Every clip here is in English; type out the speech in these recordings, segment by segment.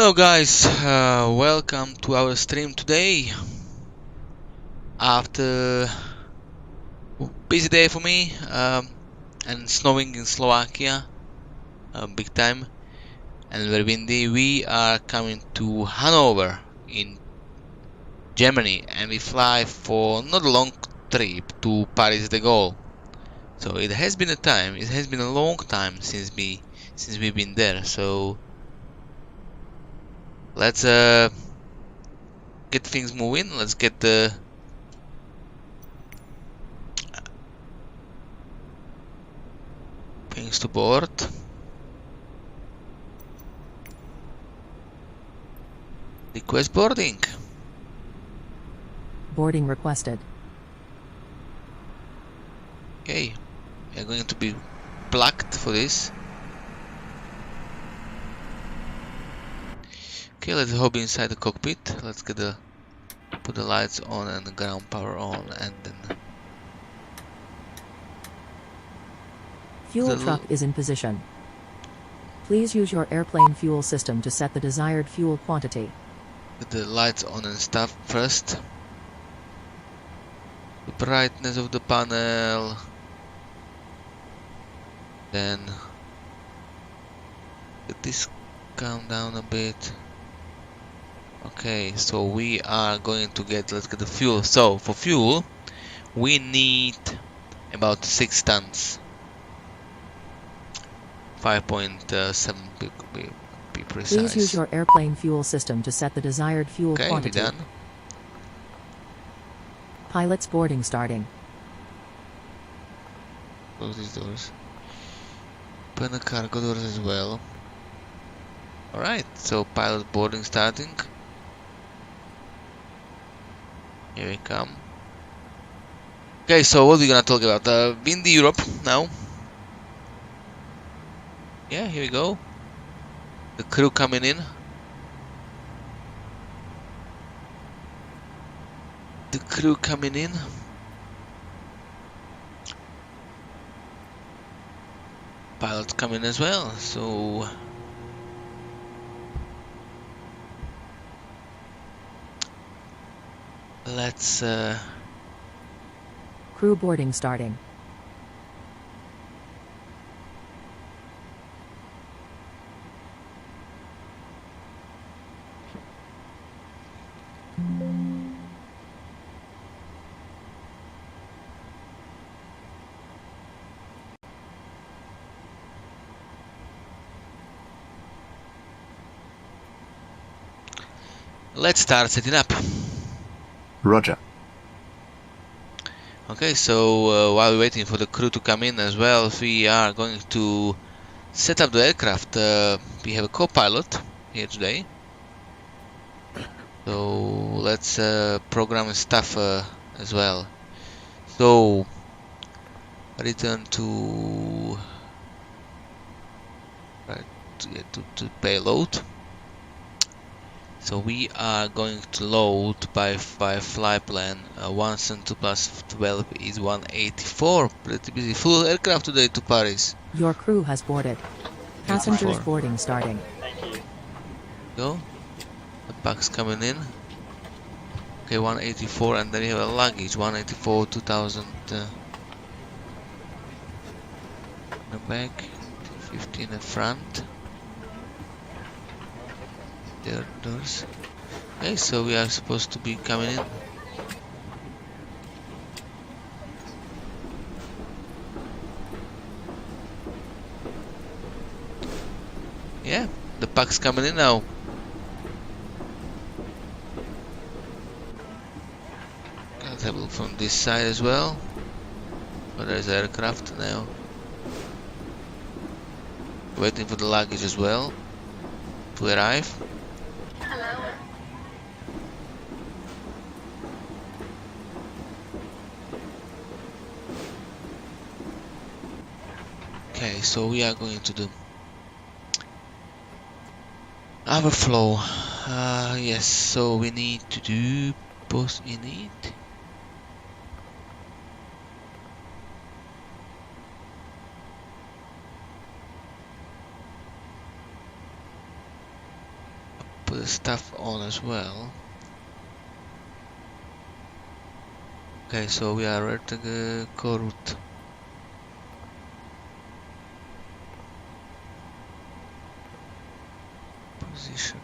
Hello guys, welcome to our stream today. After a busy day for me and snowing in Slovakia, big time, and very windy, we are coming to Hanover in Germany, and we fly for not a long trip to Paris de Gaulle. So it has been a long time since we've been there. So let's get things moving. Let's get the things to board. Request boarding. Boarding requested. Okay, we are going to be plugged for this. Okay, let's hop inside the cockpit. Let's put the lights on and the ground power on, and then Fuel truck is in position. Please use your airplane fuel system to set the desired fuel quantity. put the lights on and stuff first. The brightness of the panel. Then let this calm down a bit. Okay, so we are going to let's get the fuel. So for fuel we need about 6 tons. 5.7 be precise. Please use your airplane fuel system to set the desired fuel quantity. Okay, we're done. Pilot's boarding starting. Close these doors. Open the cargo doors as well. Alright, so pilot boarding starting. Here we come. Okay, so what are we gonna talk about? Windy Europe now. Yeah, here we go. The crew coming in. The crew coming in. Pilots coming as well, so let's Crew boarding starting. let's start setting up. Roger. Okay, so while we're waiting for the crew to come in as well, we are going to set up the aircraft. We have a co-pilot here today, so let's program stuff as well. So return to to payload. So we are going to load by fly plan 172 plus 12 is 184. Pretty busy. Full aircraft today to Paris. Your crew has boarded. Passengers 84. boarding starting. Go. The bags coming in. Okay, 184, and then you have a luggage 184 2000 in the back, 50 in the front. There doors. Okay, so we are supposed to be coming in. Yeah, the pack's coming in now. Let's have a look from this side as well. Oh, there's aircraft now. Waiting for the luggage as well to arrive. Okay, so we are going to do our flow. Yes, so we need to do post init. put the stuff on as well. Okay, so we are at the core route. Position.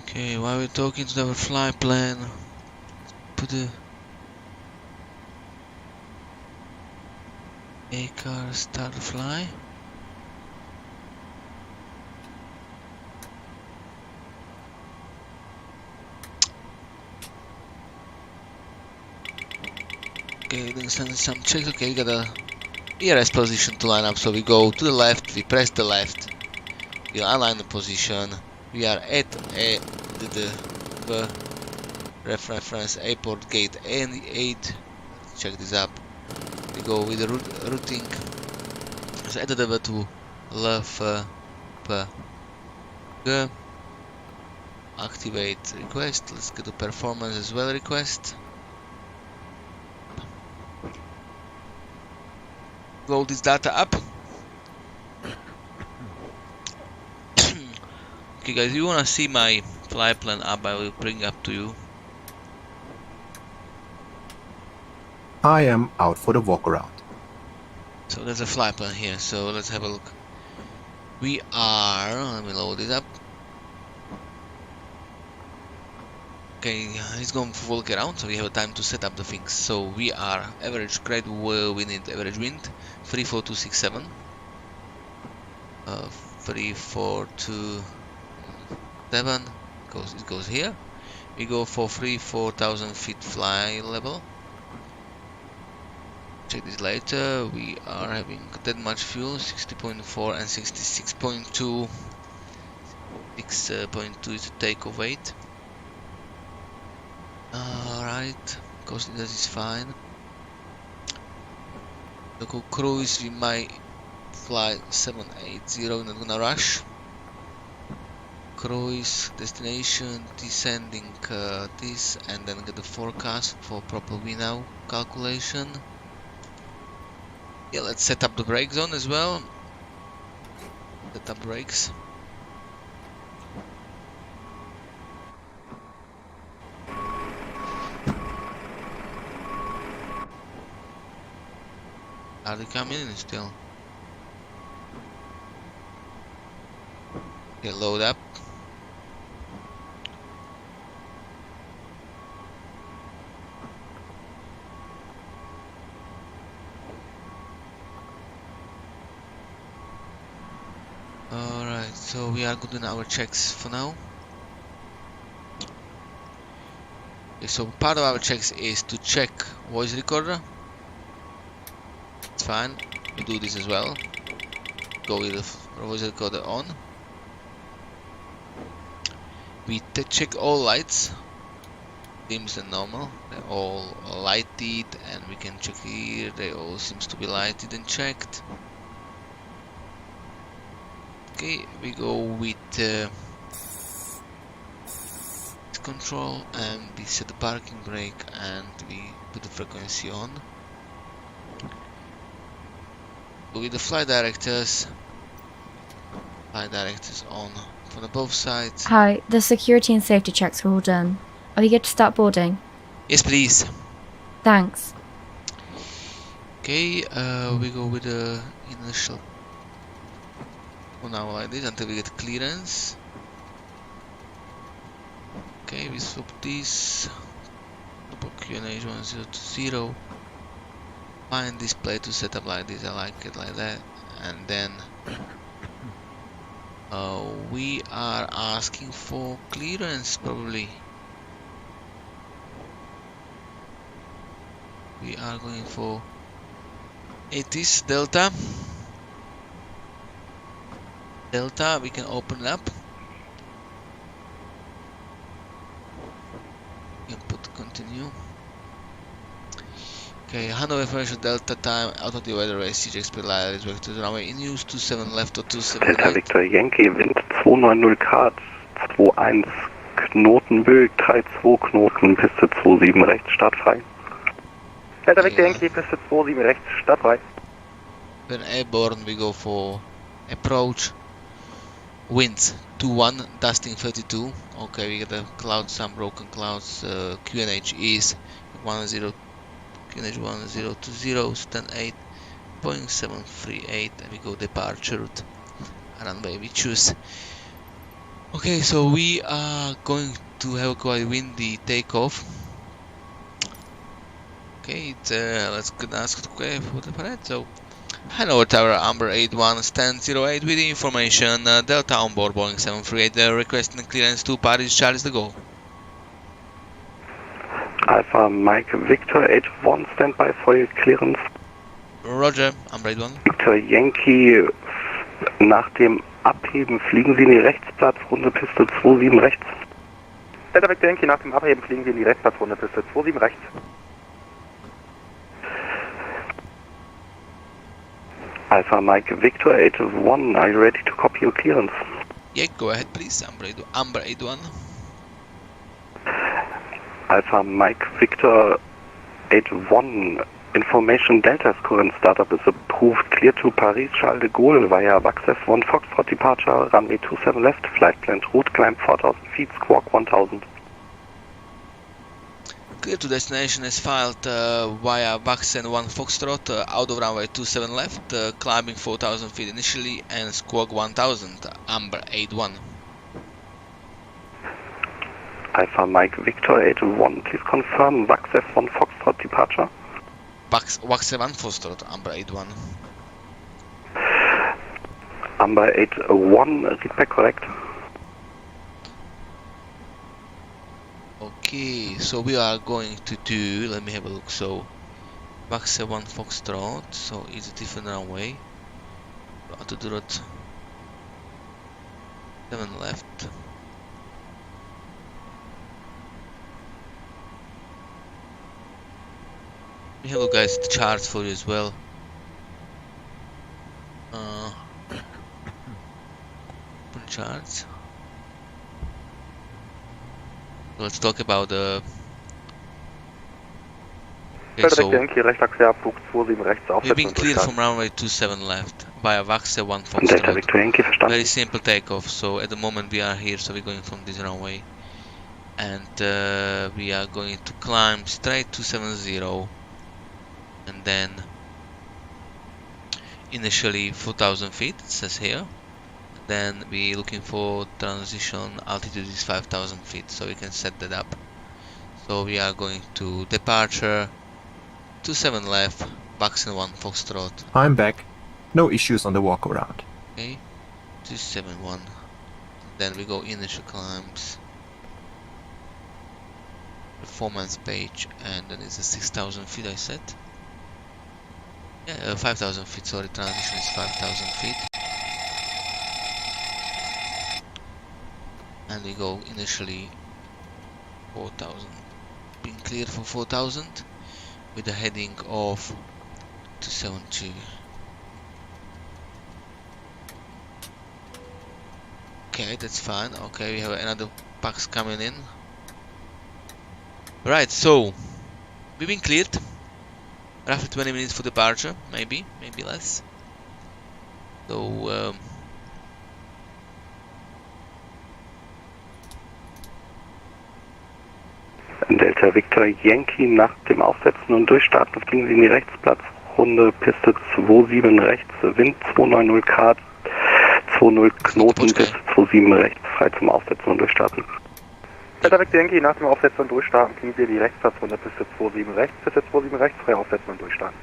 Okay, while we're talking to our flight plan, put the A car start to fly. Okay, then send some checks. Okay, we got a ERS position to line up, so we go to the left, we press the left, we align the position, we are at the reference airport gate N8. Check this up. We go with the routing, so EDDV to LFPG. Activate request. Let's get the performance as well request. Load this data up. Okay guys, if you wanna see my flight plan up, I will bring up to you. I am out for the walk around. So there's a flight plan here, so let's have a look. We are, let me load it up. Okay, he's going for walk around, so we have time to set up the things. So we are average grade, we need average wind 34267, 3427 it goes here. We go for 4,000 feet fly level. Check this later. We are having that much fuel, 60.4 and 66.2. 6.2 is the takeoff weight. Alright, cost that is fine. Local cruise, we might fly 780, not gonna rush. Cruise, destination, descending this, and then get the forecast for proper VNAV calculation. Yeah, let's set up the brake zone as well. Set up brakes. Are they coming in still? Okay, load up. Alright, so we are good in our checks for now. Okay, so part of our checks is to check voice recorder. It's fine, we do this as well. Go with the voice recorder on. We check all lights, dims and normal. They're all lighted, and we can check here. They all seems to be lighted and checked. Okay, we go with control, and we set the parking brake, and we put the frequency on. Go with the flight directors on from the both sides. Hi, the security and safety checks were all done. Are we good to start boarding? Yes, please. Thanks. Okay, we go with the initial for now like this until we get clearance. Okay, we swap this. QNH 1020. Find display to set up like this. I like it like that. And then we are asking for clearance probably. We are going for ATC Delta. Delta, we can open it up. You can put continue. Okay, Hanover Financial Delta time, out of the weather race, GSXpro is back to the runway in use, 27 left or 27 Delta right. Victor Yankee, Wind 290 Grad, 21 Knoten Böig, 32 Knoten, Piste 27 rechts, startfrei. Delta Victor Yankee, Piste 27 rechts, startfrei. When airborne, we go for approach. Winds 2-1, dusting 32. Okay, we get the clouds, some broken clouds. QNH is 10, QNH 1020, stand 8, Boeing 738, and we go departure route. Runway we choose. Okay, so we are going to have a quite windy takeoff. Okay, let's get asked okay for the parade. So Hanover Tower, Amber 81, stand 08 with the information, Delta on board Boeing 738, requesting clearance to Paris, Charles de Gaulle. Alpha Mike Victor 81, standby for your clearance. Roger, Amber 81. Victor Yankee, nach dem Abheben fliegen Sie in die Rechtsplatz, Runde Piste 27 rechts. Delta Victor Yankee, nach dem Abheben fliegen Sie in die Rechtsplatz, Runde Piste 27 rechts. Alpha Mike Victor 81, are you ready to copy your clearance? Yeah, go ahead please, Amber 81. Alpha Mike Victor 81, information Delta's current startup is approved, clear to Paris Charles de Gaulle via VACC 1 Foxtrot departure, runway 27 left, flight planned route climb 4000 feet, squawk 1000. Clear to destination is filed via VACC 1 Foxtrot, out of runway 27 left, climbing 4000 feet initially and squawk 1000, Amber 81. Alpha Mike Victor 81, please confirm VACC 1 Foxtrot departure. VACC 1 Foxtrot, Amber 81. Amber 81, read back correct. Okay, so we are going to do, let me have a look, so VACC 1 Foxtrot, so it's a different runway. We have to do that 7 left. Let me have a look guys at the charts for you as well. Open charts. Let's talk about the. Okay, so we've been cleared from runway 27 left via VACC 1 Foxtrot. Very simple takeoff. So at the moment we are here, so we're going from this runway, and we are going to climb straight to 70, and then initially 4,000 feet. It says here. Then we're looking for transition altitude is 5,000 feet, so we can set that up. So we are going to departure 27 left, VACC 1 Foxtrot. I'm back. No issues on the walk around. Okay, 271. Then we go initial climbs, performance page, and then it's a 6,000 feet I set. Yeah, 5,000 feet, sorry, transition is 5,000 feet. And we go initially 4,000, being cleared for 4,000 with a heading of 272. Okay, that's fine. Okay, we have another packs coming in. Right, so we've been cleared. Roughly 20 minutes for departure, maybe less. So Delta Victor Yankee, nach dem Aufsetzen und Durchstarten fliegen Sie in die Rechtsplatz, Runde Piste 27 rechts, Wind 290 Grad, 20 Knoten bis 27 rechts, frei zum Aufsetzen und Durchstarten. Delta Victor Yankee, nach dem Aufsetzen und Durchstarten fliegen Sie in die Rechtsplatz, Runde Piste 27 rechts, Piste 27 rechts, frei aufsetzen und durchstarten.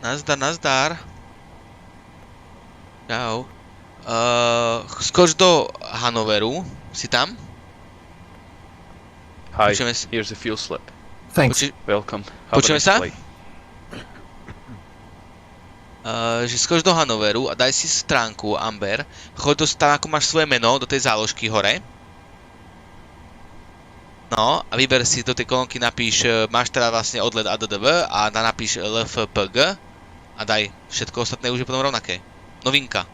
Nazdar, nazdar. Čau. Skoč do Hannoveru. Si tam? Hi, here's a fuel slip. Thanks. Welcome. Have a Počujeme nice sa? flight. Že skoč do Hannoveru a daj si stránku Amber. Choď tam, ako máš svoje meno, do tej záložky hore. No, a vyber si do tej kolónky, napíš, máš teda vlastne odlet ADDV a napíš LFPG a daj všetko ostatné už je potom rovnaké. Novinka.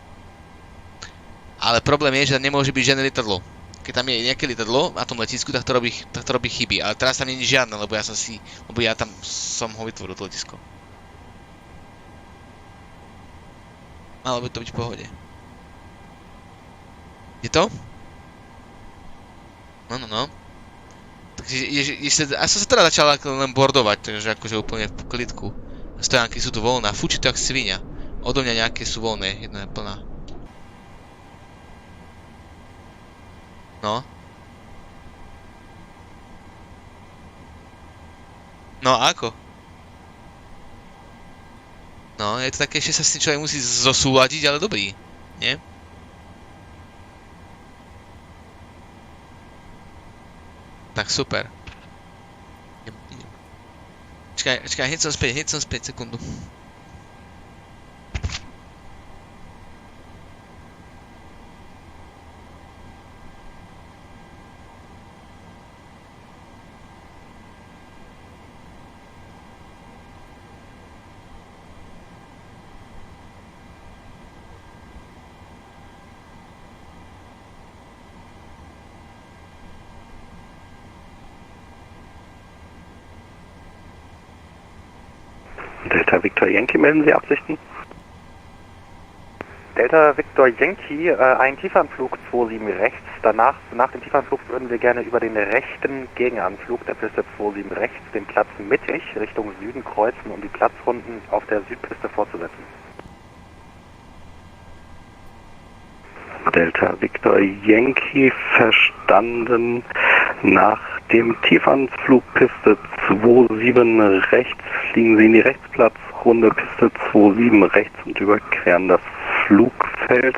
Ale problém je, že tam nemôže byť žiadne lietadlo. Keď tam je nejaké lietadlo na tom letisku, tak to robí chyby. Ale teraz tam nie je žiadne, lebo ja tam som ho vytvoril, to letisko. Malo by to byť v pohode. Je to? No. Takže ja som sa teda začal len bordovať, takže akože úplne v klidku. Stojánky sú tu voľné, fučí to jak svinia. Odo mňa nejaké sú voľné, jedna je plná. No. No a ako? No, je to také, že sa s tým človek musí zosúladiť, ale dobrý, nie? Tak super. Čakaj, hneď som späť, sekundu. Delta Victor Yankee, melden Sie Absichten? Delta Victor Yankee, ein Tiefanflug 27 rechts. Nach dem Tiefanflug würden wir gerne über den rechten Gegenanflug der Piste 27 rechts den Platz mittig Richtung Süden kreuzen, um die Platzrunden auf der Südpiste fortzusetzen. Delta Victor Yankee, verstanden. Nach dem Tiefanflug Piste 27 rechts fliegen Sie in die Rechtsplatzrunde Piste 27 rechts und überqueren das Flugfeld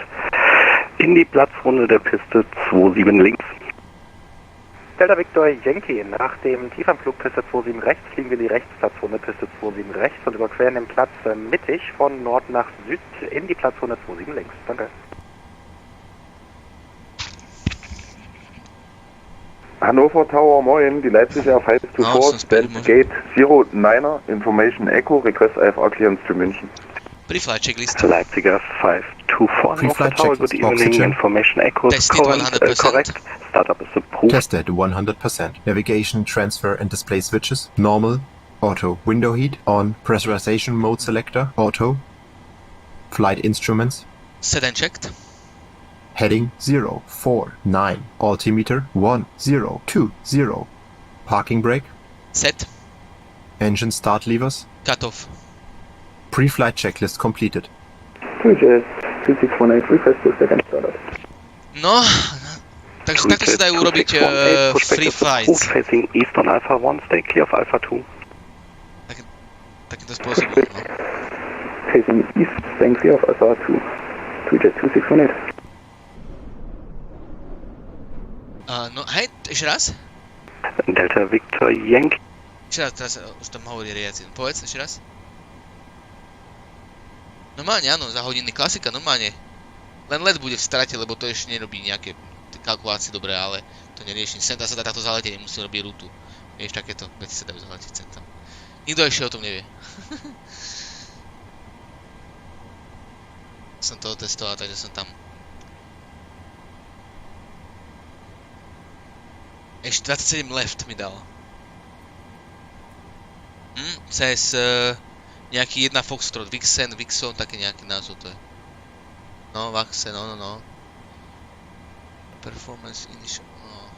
in die Platzrunde der Piste 27 links. Delta Victor Yankee, nach dem Tiefanflug Piste 27 rechts fliegen wir die Rechtsplatzrunde Piste 27 rechts und überqueren den Platz mittig von Nord nach Süd in die Platzrunde 27 links. Danke. Hannover Tower, moin, die Leipziger 524, stand gate 09er, information echo, request IFR clearance to München. Pre-flight checklist. Leipziger 524, Pre-flight Hannover Tower, good checklist, evening, oxygen. information echo, Tested correct, 100%. startup is approved. Tested 100%. Navigation, transfer and display switches. Normal. Auto. Window heat. On. Pressurization mode selector. Auto. Flight instruments. Set and checked. Heading 049. Altimeter 1020. Parking brake. Set. Engine start levers. Cut off. Pre-flight checklist completed. Busiest, 2618, request to second startup. No, takže takto sa dajú urobiť free flights. Facing east on Alpha 1, stay clear of Alpha 2. Takýmto spôsobom, no. Facing east, staying clear of Alpha 2. Busiest 2618. No, hej, ešte raz? Delta Victor Yankee. Ešte raz, teraz už tam hovorí riadiaci. Povedz ešte raz. Normálne, áno, za hodiny klasika, normálne. Len let bude v strate, lebo to ešte nerobí nejaké kalkulácie dobré, ale to nerieši. Sem sa dá táto zaletenie, musí robiť rútu. Vieš, takéto veci sa dajú zaletiť sem tam. Nikto ešte o tom nevie. Som to testoval, takže som tam. Ešte 27 left mi dal. Cez nejaký 1 Foxtrot, Vixen, Vixon, také nejaký názov to je. No, Vaxe, no. Performance initial, no.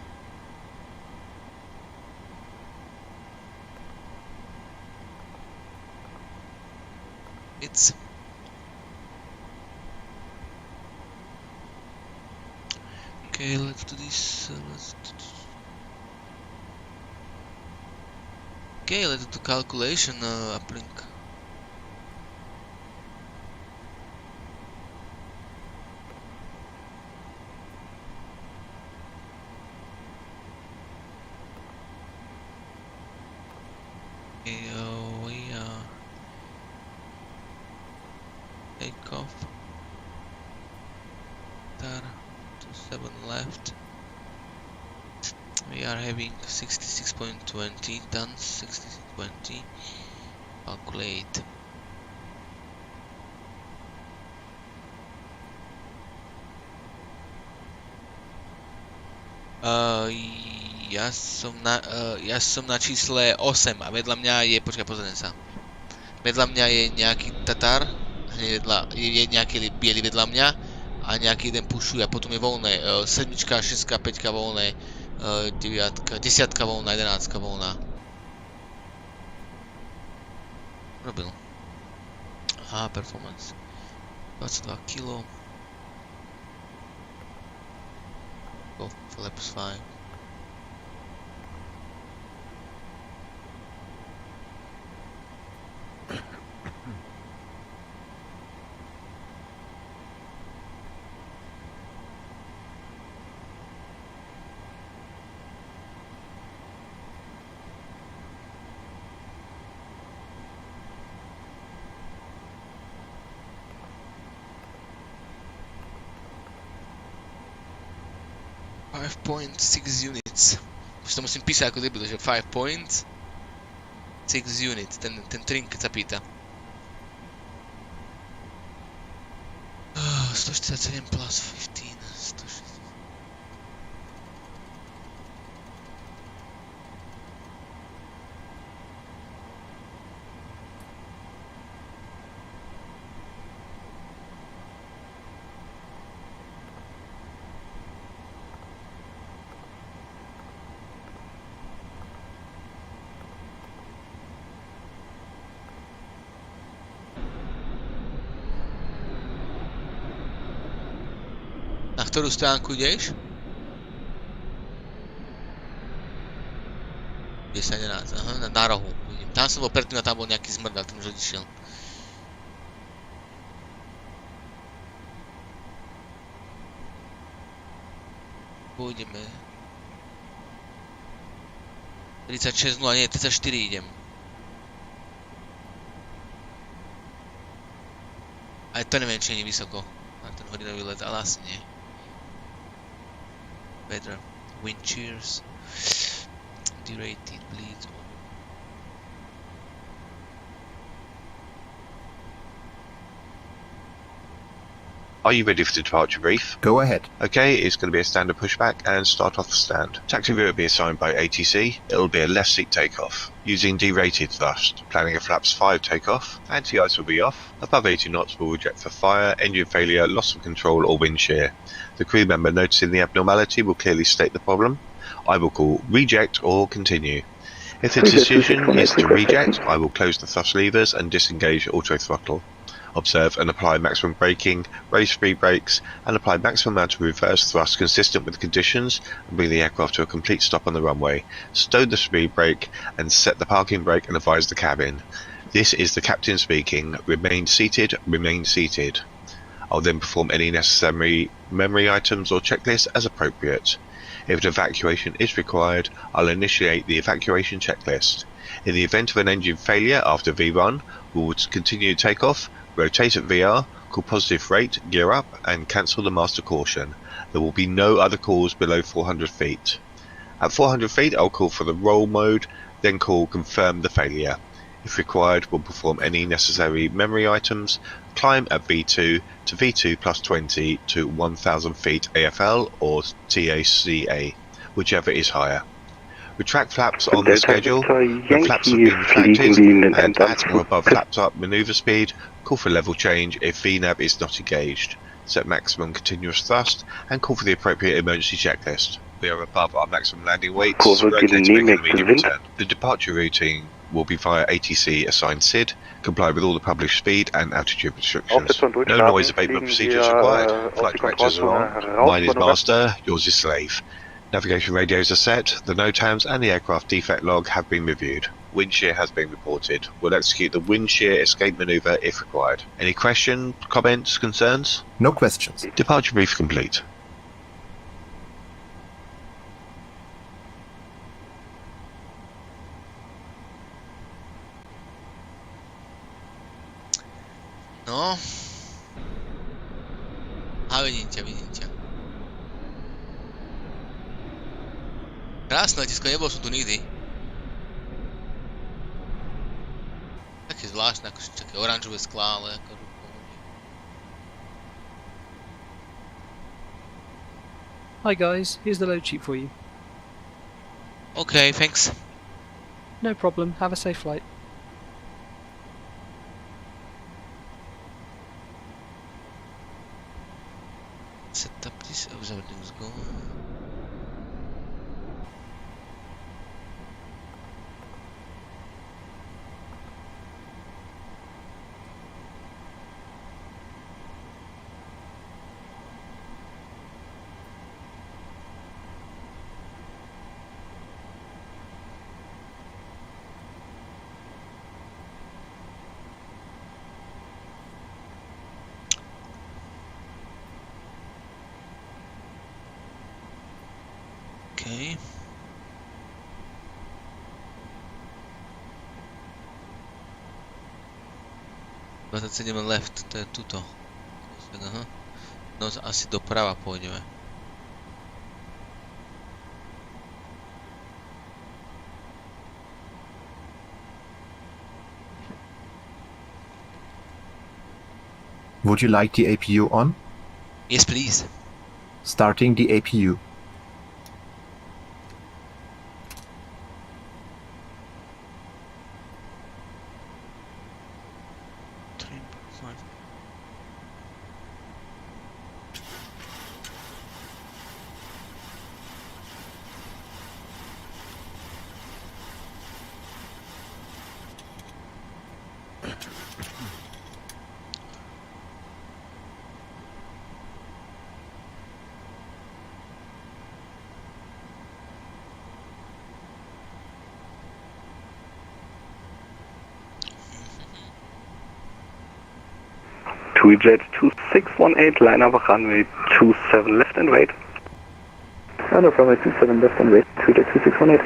It's... Okay, let's do this, Okay, let's do calculation uplink. Okay, we take off. There, 27 left. We are having 66.20 done. 66.20. Calculate. Ja som na čísle 8 a vedľa mňa je, počkaj, pozriem sa. Vedľa mňa je nejaký Tatar, je nejaký biely vedľa mňa a nejaký jeden pušuje a potom je voľné. 7, 6, 5 voľné, 9, 10 voľná, 11 voľná. Robil. Aha, performance. 22 kg. Go, flaps 5. .6 units. Už to musím písať ako debil, že 5.6 units, ten trim, keď sa pýta. 147 plus 15, 160. Na ktorú stránku ideš? 10, 11, aha, na rohu. Vidím. Tam som bol predtým a tam bol nejaký zmrd, ale ten už odišiel. Pôjdeme. 36, 0, nie, 34 idem. Aj to neviem, či nie vysoko. Na ten hodinový let, ale asi nie. Weather, wind shears, derated bleeds. Are you ready for the departure brief? Go ahead. Okay, it's going to be a standard pushback and start off the stand. Taxi route will be assigned by ATC. It will be a left seat takeoff. Using derated thrust. Planning a flaps 5 takeoff. Anti-ice will be off. Above 80 knots will reject for fire, engine failure, loss of control or wind shear. The crew member noticing the abnormality will clearly state the problem. I will call reject or continue. If the decision is to reject, I will close the thrust levers and disengage auto throttle. Observe and apply maximum braking, raise speed brakes, and apply maximum amount of reverse thrust consistent with the conditions, and bring the aircraft to a complete stop on the runway. Stow the speed brake and set the parking brake and advise the cabin. This is the captain speaking. Remain seated, remain seated. I'll then perform any necessary memory items or checklists as appropriate. If an evacuation is required, I'll initiate the evacuation checklist. In the event of an engine failure after V1, we will continue takeoff, rotate at VR, call positive rate, gear up, and cancel the master caution. There will be no other calls below 400 feet. At 400 feet, I'll call for the roll mode, then call confirm the failure. If required, we'll perform any necessary memory items, climb at V2 to V2 plus 20 to 1000 feet AFL or TACA, whichever is higher. Retract flaps on the schedule. When flaps have been retracted and at or above flaps up maneuver speed, call for level change if VNAV is not engaged. Set maximum continuous thrust and call for the appropriate emergency checklist. We are above our maximum landing weights, rotating making immediate return. The departure routing will be via ATC assigned SID, comply with all the published speed and altitude restrictions. No noise abatement procedures required. Flight directors are on. Mine is master, yours is slave. Navigation radios are set, the NOTAMs and the aircraft defect log have been reviewed. Wind shear has been reported. We'll execute the wind shear escape maneuver if required. Any questions, comments, concerns? No questions. Departure brief complete. No. A vidím ťa. Krásne letisko, nebol som tu nikdy. Také zvláštne, ako také oranžové sklá, ale ako... Hi guys, here's the load sheet for you. Okay, thanks. No problem, have a safe flight. Set up this, everything's going. Okay. But 27 left, to je tuto. Aha. No asi doprava pôjdeme. Would you like the APU on? Yes, please. Starting the APU. TUI-Jet 2618, line up runway 27 left and wait. Line up runway 27 left and wait, TUI-Jet 2618.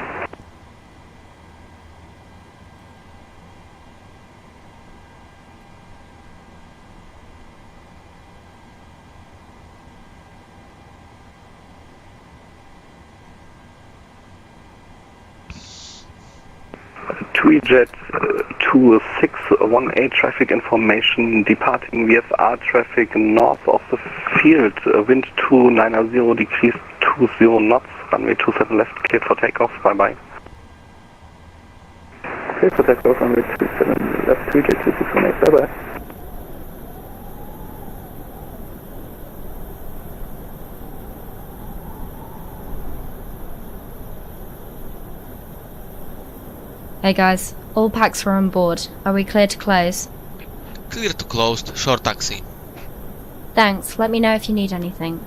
TUI-Jet 2618, traffic information, departing VFR traffic north of the field, wind 290 degrees 20 knots, runway 27 left, cleared for takeoff, bye bye. Cleared for takeoff, runway 27 left, TUI-Jet 2618, bye bye. Hey guys, all packs are on board. Are we clear to close? Clear to closed, short taxi. Thanks, let me know if you need anything.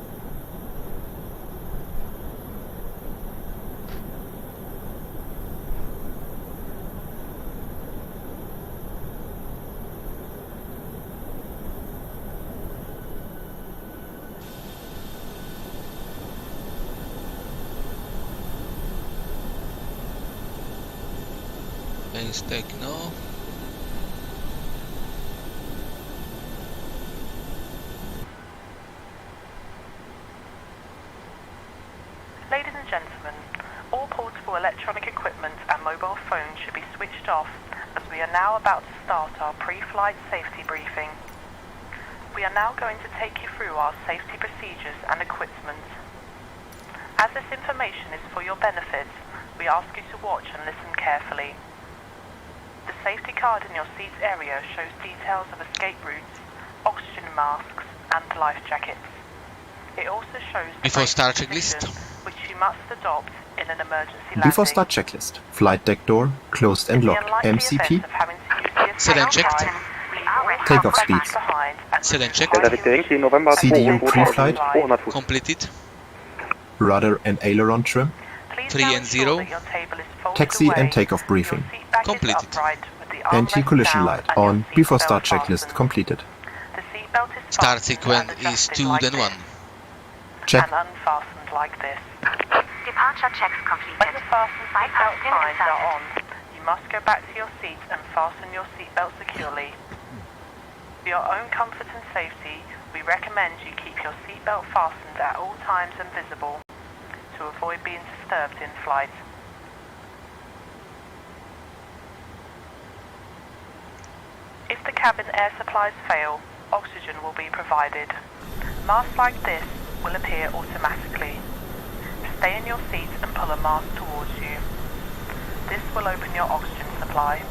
Plane's taking off. Ladies and gentlemen, all portable electronic equipment and mobile phones should be switched off as we are now about to start our pre-flight safety briefing. We are now going to take you through our safety procedures and equipment. As this information is for your benefit, we ask you to watch and listen carefully. The safety card in your seat area shows details of escape routes, oxygen masks and life jackets. It also shows the Before start position checklist. which you must adopt in an emergency landing. Before start checklist. Flight deck door closed and locked. MCP. Set and checked. Takeoff speed. Set and checked. CDU pre-flight. Completed. Rudder and aileron trim. 3 and 0. Taxi and takeoff briefing. Completed. Anti-collision light on. Before start checklist completed. Start sequence is 2 then 1. Check. And unfastened like this. Departure checks completed. When the fasten seatbelt signs are on, you must go back to your seat and fasten your seatbelt securely. For your own comfort and safety, we recommend you keep your seatbelt fastened at all times and visible. To to avoid being disturbed in flight. If the cabin air supplies fail, oxygen will be provided. Masks like this will appear automatically. Stay in your seat and pull a mask towards you. This will open your oxygen supply,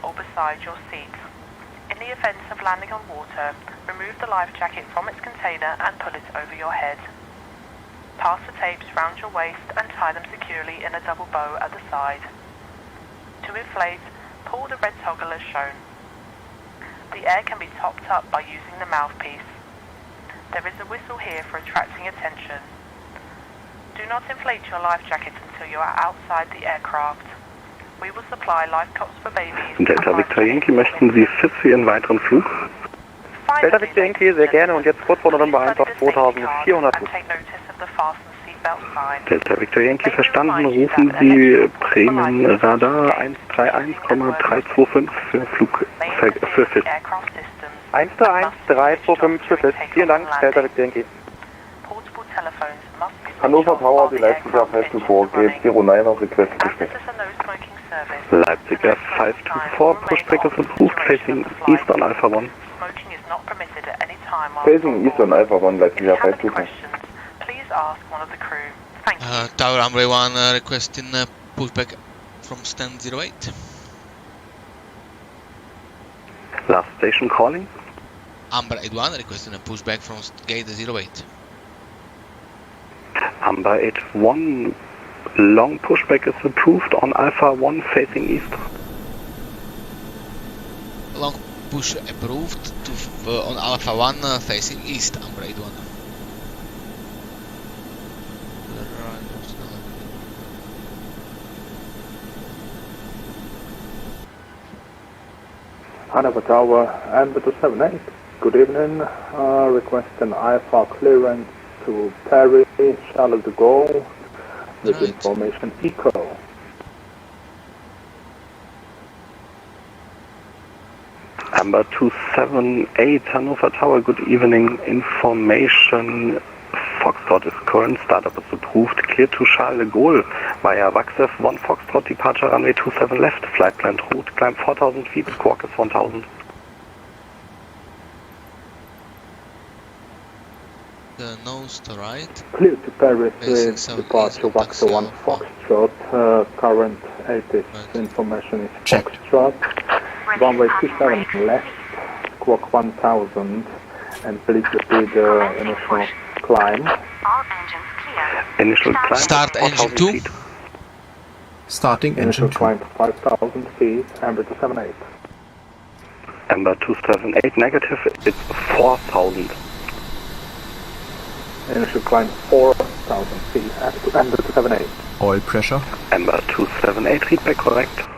or beside your seat. In the event of landing on water, remove the life jacket from its container and pull it over your head. Pass the tapes round your waist and tie them securely in a double bow at the side. To inflate, pull the red toggle as shown. The air can be topped up by using the mouthpiece. There is a whistle here for attracting attention. Do not inflate your life jacket until you are outside the aircraft. We will supply life cots for babies. Delta Victor Yankee, möchten Sie FIS für Ihren weiteren Flug? Delta Victor Yankee, sehr gerne und jetzt kurz vor November 2400 Fuß. Delta Victor Yankee, verstanden. Rufen Sie Bremen Radar 131325 für Flug für FIS. 131325 für FIS. Vielen Dank, Delta Victor Yankee. Hannover Tower, die Leipzig FS2CREW, 09er request pushback. Leipzig F524, pushback is approved, facing east on Alpha 1. Facing east on Alpha 1, Leipzig F524. Tower Amber 1 requesting pushback from stand 08. Last station calling. Amber 81 requesting a pushback from gate 08. Amber 81, long pushback is approved on Alpha 1 facing east. Long push approved to, on Alpha 1 facing east, Amber 81. Hanover Tower, Amber 278. Good evening. Requesting Alpha clearance to Paris, Charles de Gaulle, with information echo. Amber 278, Hannover Tower, good evening. Information Foxtrot is current, startup is approved, clear to Charles de Gaulle via vACC 1 Foxtrot, departure runway 27 left, flight planned route, climb 4000 feet, squawk is 1000. The nose to right. Clear to Paris with departure vACC 1 Foxtrot, current ATC information is Foxtrot, runway 27 left, squawk 1000, and please repeat the initial climb. All engines clear. Initial climb. Start engine 2. Feet. Starting Initial engine 2. climb 5000 feet, Amber 278. Amber 278, negative, it's 4000. Initial climb 4000 feet, Amber 278. Oil pressure. Amber 278, feedback correct.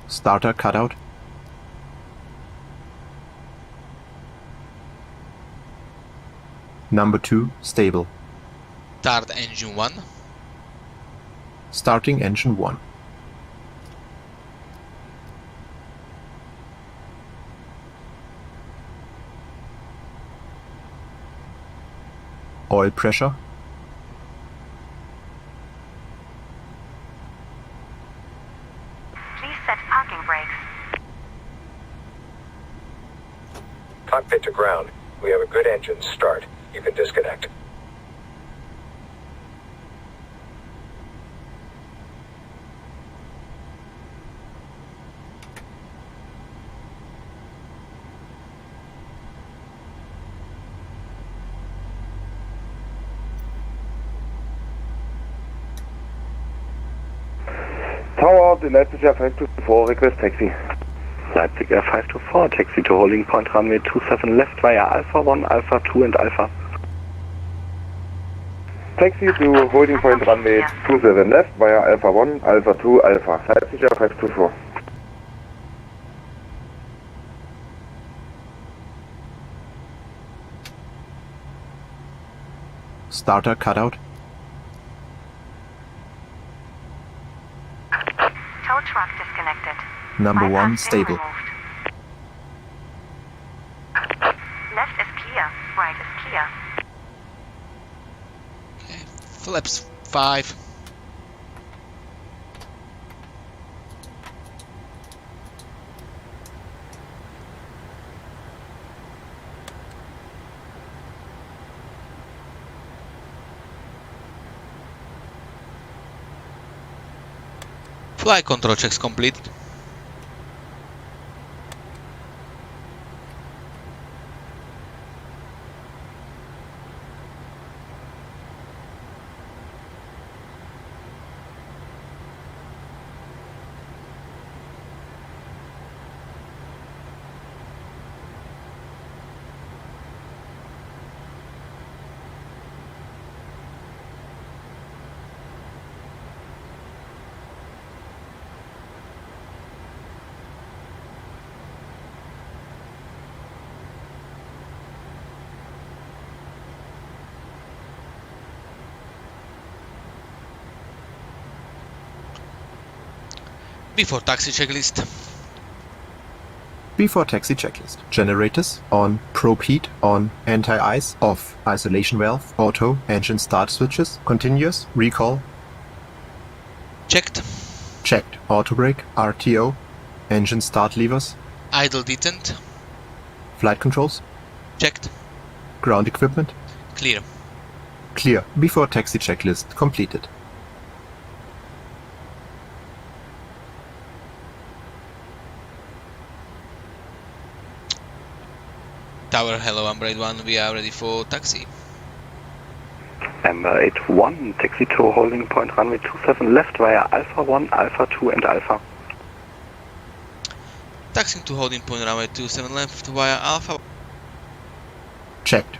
Starter cutout. Number 2, stable. Start engine 1. Starting engine 1. Oil pressure. Parking brakes. Cockpit to ground. We have a good engine. Start. You can disconnect. copy, Leipzig Air 524, request taxi. Leipzig Air 524, taxi to holding point runway 27 left via Alpha 1, Alpha 2 and Alpha. Taxi to holding point runway 27 left via Alpha 1, Alpha 2, Alpha. Leipzig Air 524. Starter cutout. Tow truck disconnected. Number 1 Bypass stable. removed. Left is clear. Right is clear. Flaps 5. Flight control checks complete. Before taxi checklist. Before taxi checklist. Generators on, probe heat on, anti-ice off, isolation valve, auto, engine start switches, continuous, recall. Checked. Checked. Auto brake, RTO, engine start levers. Idle detent. Flight controls. Checked. Ground equipment. Clear. Clear. Before taxi checklist completed. Tower, hello, Amber 81, we are ready for taxi. Amber 81, taxi to holding point runway 27 left via Alpha 1, Alpha 2 and Alpha. Taxiing to holding point runway 27 left via Alpha. Checked.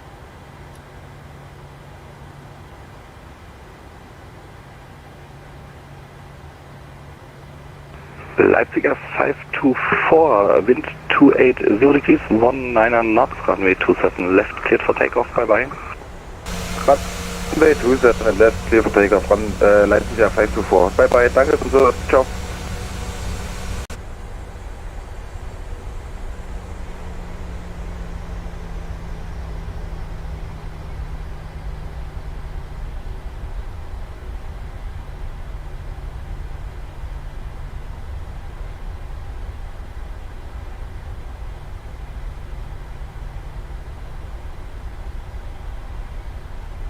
Leipzig Air 524, wind 280 degrees, 19 knots, runway 27 left, cleared for takeoff, bye bye. Runway 27 left, clear for takeoff, Leipzig Air 524. Bye bye, danke und so, ciao.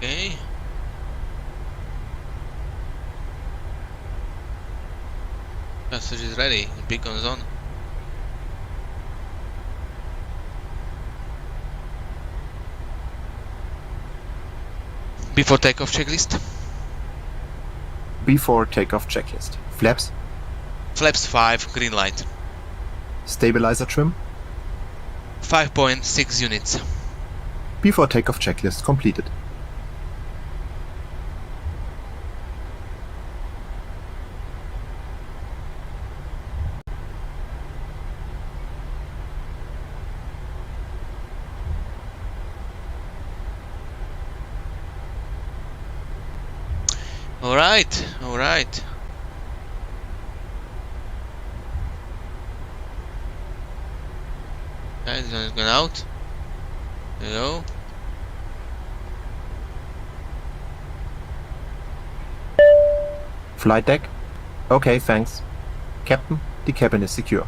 Okay. Passage is ready, the beacon is on. Before takeoff checklist. Before takeoff checklist. Flaps. Flaps 5, green light. Stabilizer trim. 5.6 units. Before takeoff checklist completed. Alright, alright. Okay, this one is going out. There you go. Flight deck. Okay, thanks. Captain, the cabin is secure.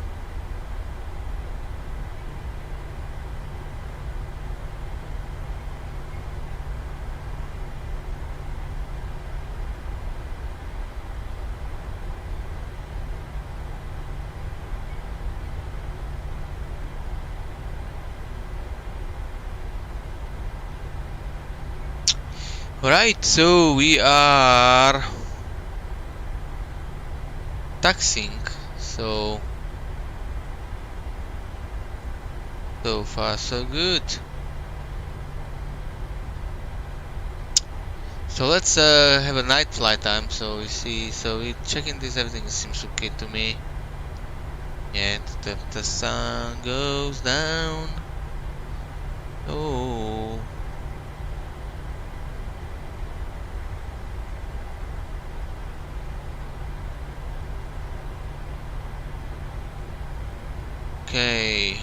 Alright, so we are taxiing, so far so good. So let's have a night flight time. So we see, so we checking this, everything seems okay to me. Yeah, the sun goes down. Oh. Okay.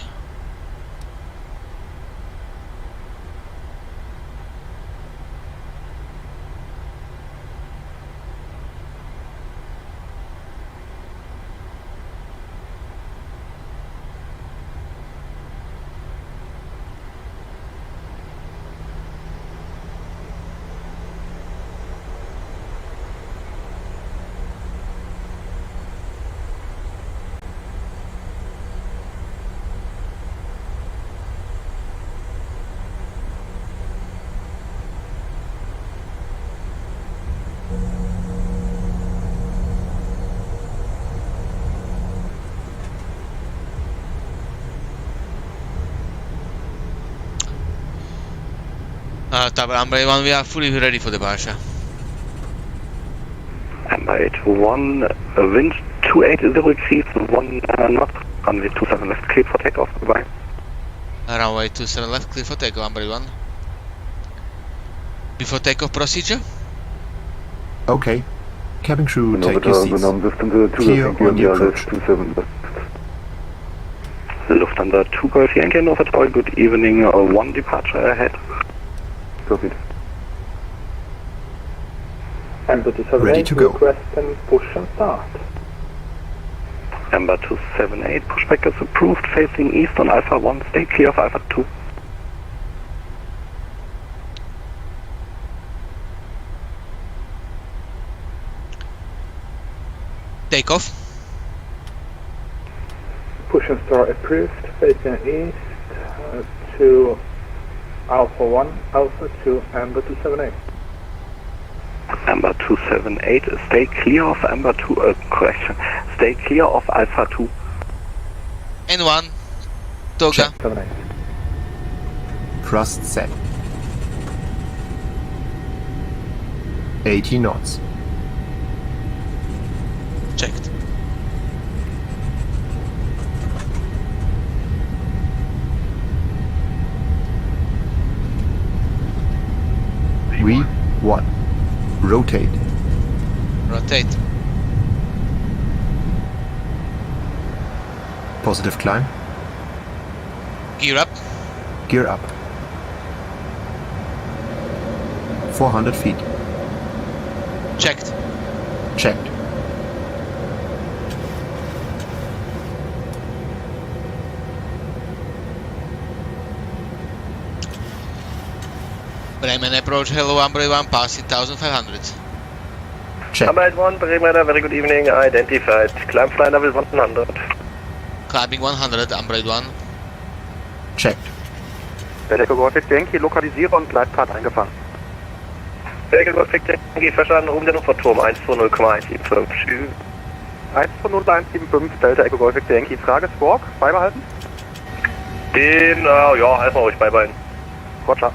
Tower Amber 1, we are fully ready for departure. Amber 81, wind 280 degrees, 1 knot, runway 27 left, clear for takeoff, goodbye. Runway 27 left, clear for takeoff, Amber 1. Before takeoff procedure? Okay. Cabin crew, take your seats. Clear on the approach. Lufthansa 2 Golf Yankee, Hannover Tower, good evening, 1 departure ahead. Copied. Amber 278, ready to go. Request and push and start. Amber 278, pushback is approved, facing east on Alpha 1, stay clear of Alpha 2. Takeoff. Push and start approved, facing east to Alpha 1, Alpha 2, Amber 278. Amber 278, stay clear of Amber 2, correction, stay clear of Alpha 2. N1, Toga. Thrust set. 80 knots. Checked. V1. Rotate. Rotate. Positive climb. Gear up. Gear up. 400 feet. Checked. Checked. Bremen approach, hello Amber 1, passing 1500. Check. Amber 1, Bremen, very good evening, identified. Climb flight level 100. Climbing 100, Amber 1. Checked. Echo Golf Yankee, lokalisiere und Gleitpfad eingefahren. Echo Golf Yankee, verstanden, Rumsendung von Turm 120,175. 120,175, Delta Echo Golf Yankee, Frage, Squawk, beibehalten? Den, ja, erstmal ruhig beibehalten. Roger.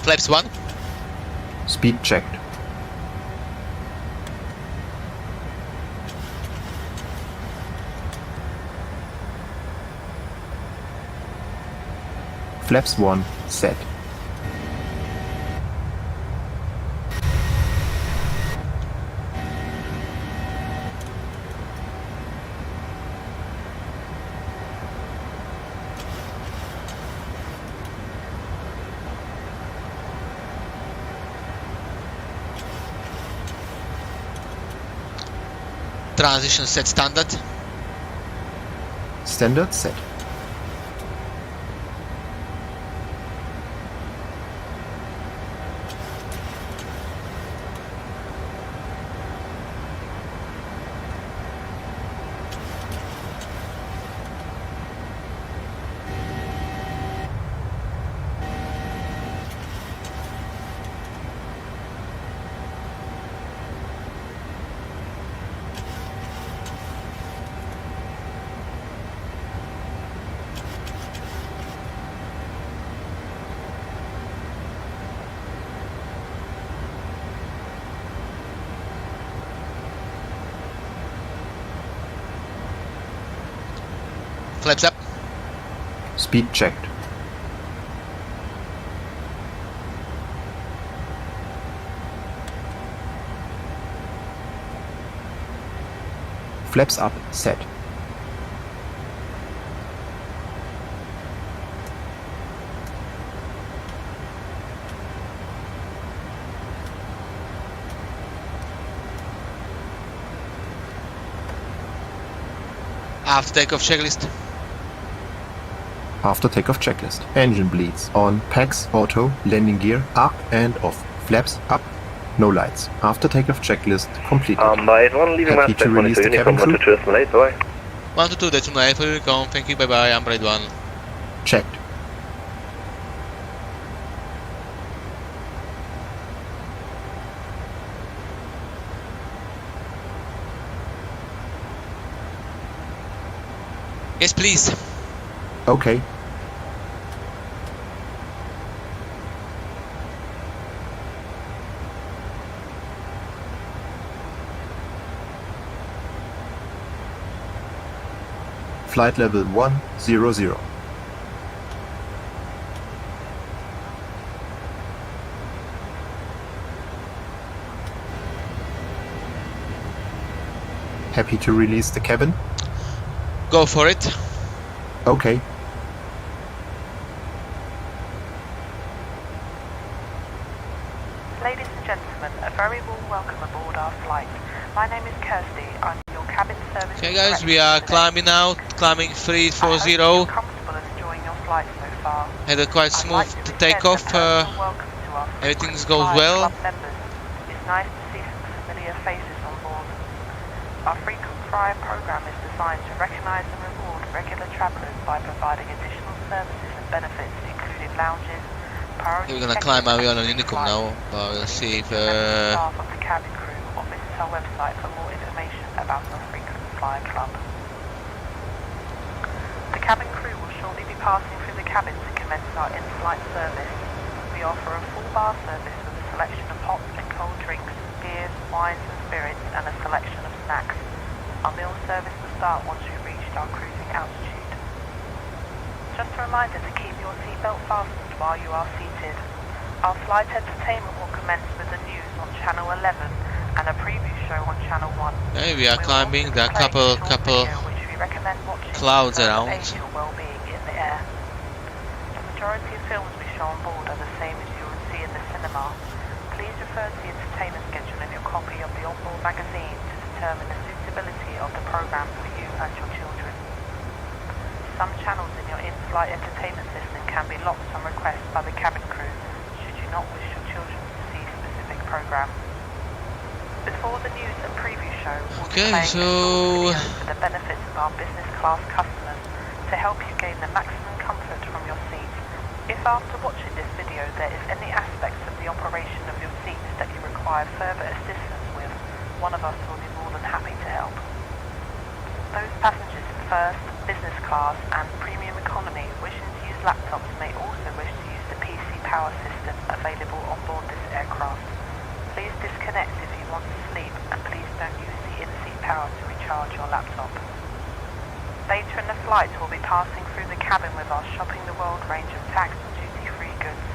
Flaps 1. Speed checked. Flaps 1 set. Transition set standard. Standard set. Flaps up. Speed checked. Flaps up, set. After takeoff checklist. After takeoff checklist. Engine bleeds. On. PAX, auto, landing gear, up and off. Flaps up. No lights. After takeoff checklist completed. By 1 leaving Happy to release the cabin crew. 122, that's my for Unicom. Thank you, bye bye, I'm Blade 1. Checked. Yes, please. Okay. Flight level 100. Happy to release the cabin? Go for it. Okay. Ladies and gentlemen, a very warm welcome aboard our flight. My name is Kirsty. I'm your cabin service. Okay, guys, we are climbing out, climbing 340. Comfortable and enjoying your flight so far. Had a quite smooth takeoff. Everything goes well. It's nice to see some familiar faces on board. Our frequent flyer program is designed to recognise and reward regular travellers by providing additional services and benefits, including lounges, priority. We're gonna climb out on Unicom now, but we'll see if. Staff of the cabin crew or visit our website for more information about our frequent flyer club. The cabin crew will shortly be passing through the cabin to commence our in-flight service. We offer a full bar service with a selection of hot and cold drinks, beers, wines and spirits, and a selection of snacks. Our meal service will start once we've reached our cruising altitude. Just a reminder to keep your seatbelt fastened while you are seated. Our flight entertainment will commence with the news on Channel 11 and a preview show on Channel 1. Okay, we are climbing. There are a couple clouds around. Your well-being in the air. The majority of films we show on board are the same as you would see in the cinema. Please refer to the entertainment schedule in your copy of the onboard magazine to determine the suitability of the program for you and your children. Some channels in your in-flight entertainment system can be locked on request by the cabin crew should you not wish your children to see specific programs. Before the news and preview show, we'll be playing videos for the benefits of our business class customers to help you gain the maximum comfort from your seat. If after watching this video there is any aspects of the operation of your seats that you require further assistance with, one of us will be more than happy to help. Those passengers in first, business class and premium economy wishing to use laptops may also wish to use the PC power system available on board this aircraft. Please disconnect if you want to sleep and please don't use the in-seat power to recharge your laptop. Later in the flight we'll be passing through the cabin with our Shopping the World range of tax and duty-free goods.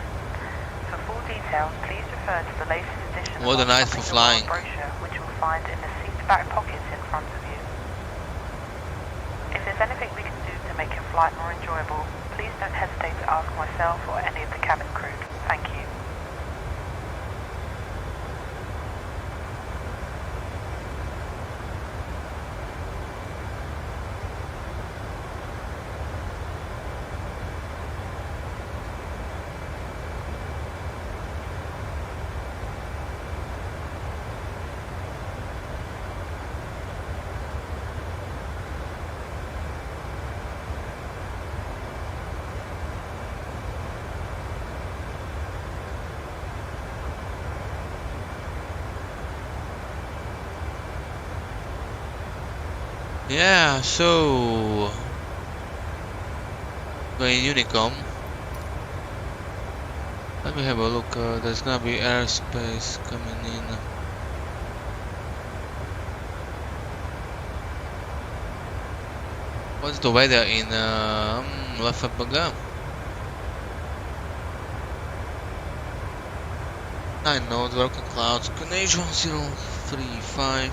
For full details, please refer to the latest edition of our Shopping the World brochure, which you'll find in the seat back pockets in front of you. If there's anything we can do to make your flight more enjoyable, please don't hesitate to ask myself or any of the cabin crew. Thank you. Yeah, so going Unicom. Let me have a look. There's gonna be airspace coming in. What's the weather in LFPG? I know the working clouds. Connection 035.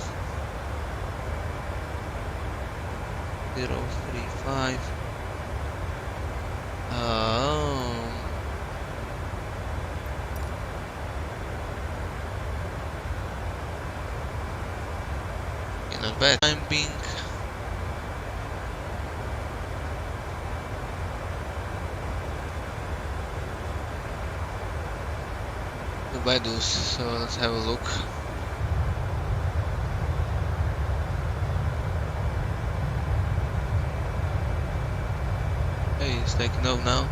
035. Not bad. Time being. The Baidu's, so let's have a look. Hey, it's taking off now.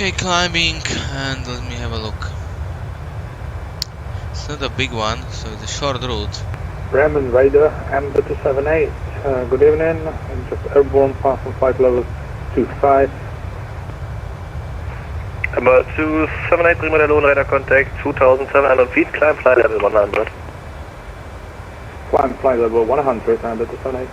Okay, climbing, and let me have a look. It's not a big one, so it's a short route. Bremen Raider M278, good evening. I'm just airborne, passing flight level 25. Number 278, Bremen Alone, radar contact 2700 feet, climb flight level 100. Climb flight level 100, M278.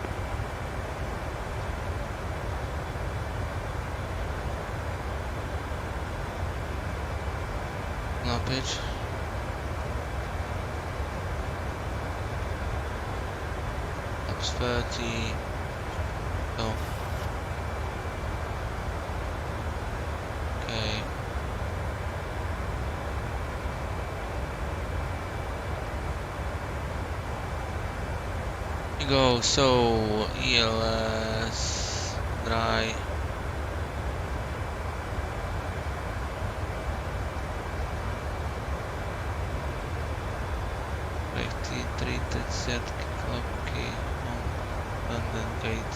No pitch. Ups 30. Go. Okay. Here we go. So ELS dry. Treated set club key on London gate.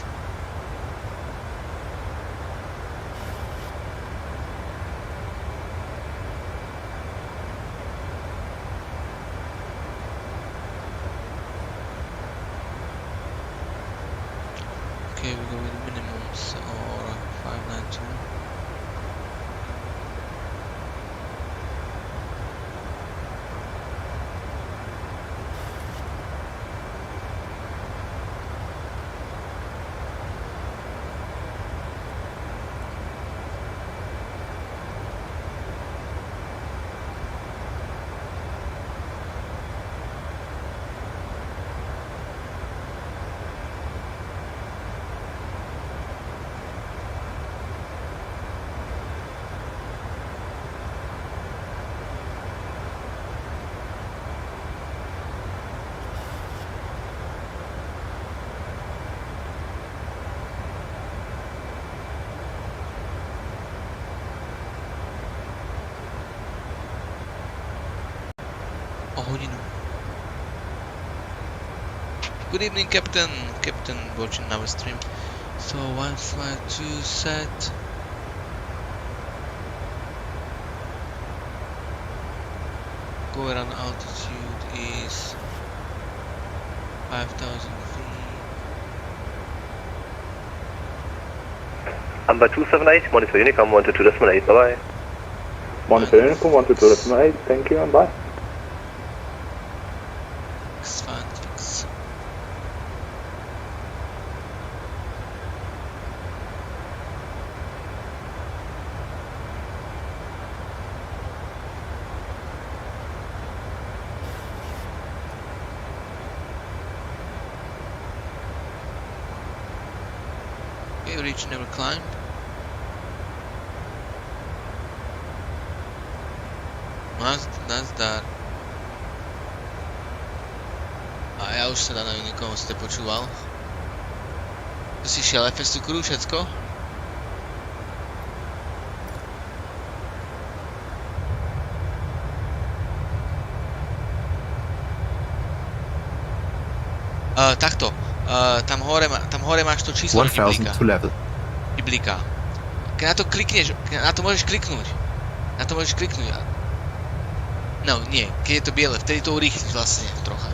Okay, we go with minimums or 592. o hodinu. Good evening, Captain. Captain watching our stream. So 1 flight 2 set. Go around altitude is 5,000 feet. Number 278, monitor Unicom 122.8, bye bye. Monitor Unicom 122.8, thank you and bye. Fix. Okay, reach never climb. Nazdar. A ja už sa na Unicom, ste počúval. Tu si šiel FS2CREW všetko? Takto. Tam hore máš to číslo, Biblíka. Keď na to klikneš, na to môžeš kliknúť. No, nie, keď je to biele, vtedy to urýchliš vlastne trocha.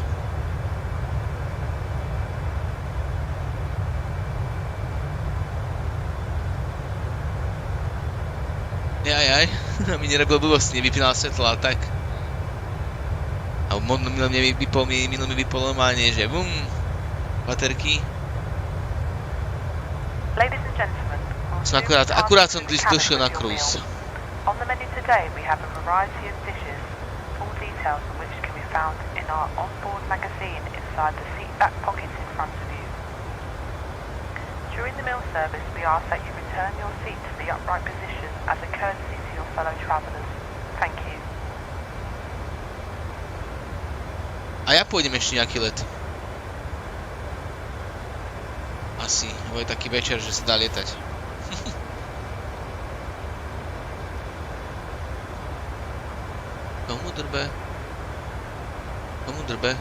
Jaj, mi nerobil blbosti, nevypínal svetlo, ale tak. A minul mi vypol normálne, že bum, baterky. Ladies and gentlemen, Som akurát som došiel na cruise. on the menu today we have a variety of dishes, full details of which can be found in our onboard magazine inside the seat back pocket in front of you. During the meal service we ask that you return your seat to the upright position as a courtesy to your fellow travellers. Thank you. A ja pôjdem ešte nejaký let. Asi, lebo je taký večer, že sa dá lietať. Komu drbe?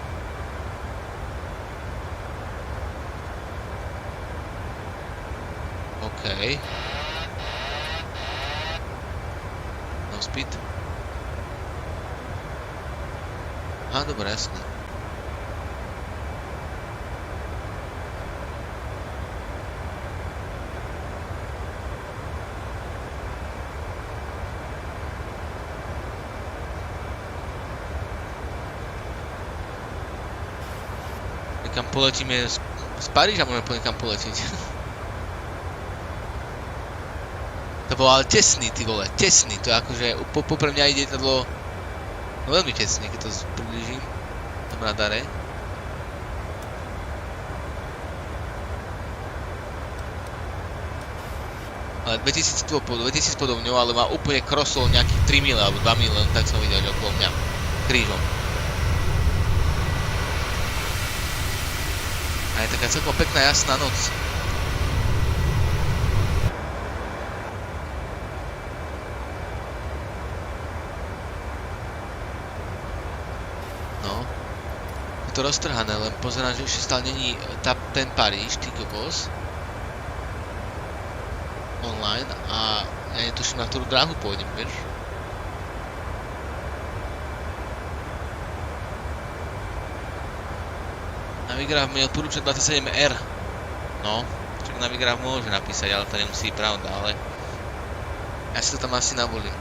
OK. No speed. Aha, dobre, jasné. Kam poletíme z Paríža, môžeme niekam poletiť. To bol ale tesný, ty vole, tesný, to je akože popre mňa ide to bolo no veľmi tesný, keď to priblížim v tom radare. Ale 2000 podov ňou, ale má úplne krosol nejakých 3 mile alebo 2 mile, tak som videl, že okolo mňa krížom. A je taká celkom pekná jasná noc. No. Je to roztrhané, len pozerám, že ešte stále není ten Paríž, ty kokos. Online a ja netuším, na ktorú dráhu pôjdem, vieš? Navigraf mi odporúča 27R. No, čak Navigraf môže napísať, ale to nemusí pravda, ale ja si to tam asi navolím.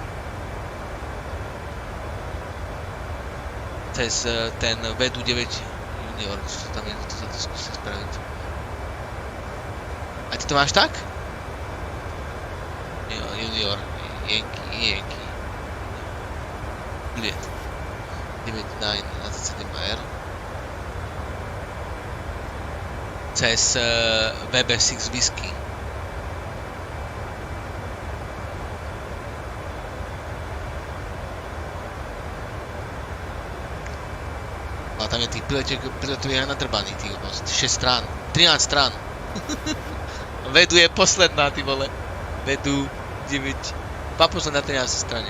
Cez ten VD9 Junior, čo tam je, to sa to skúsiť spraviť. A ty to máš tak? Junior, Yankee. Bliet. 9927R. Cez BB6 whisky. A tam je tých pilotov je nadrbaný, ty obos. 6 strán, 13 strán. Vedu je posledná, ty vole. Vedu 9. Papos na 13 strane.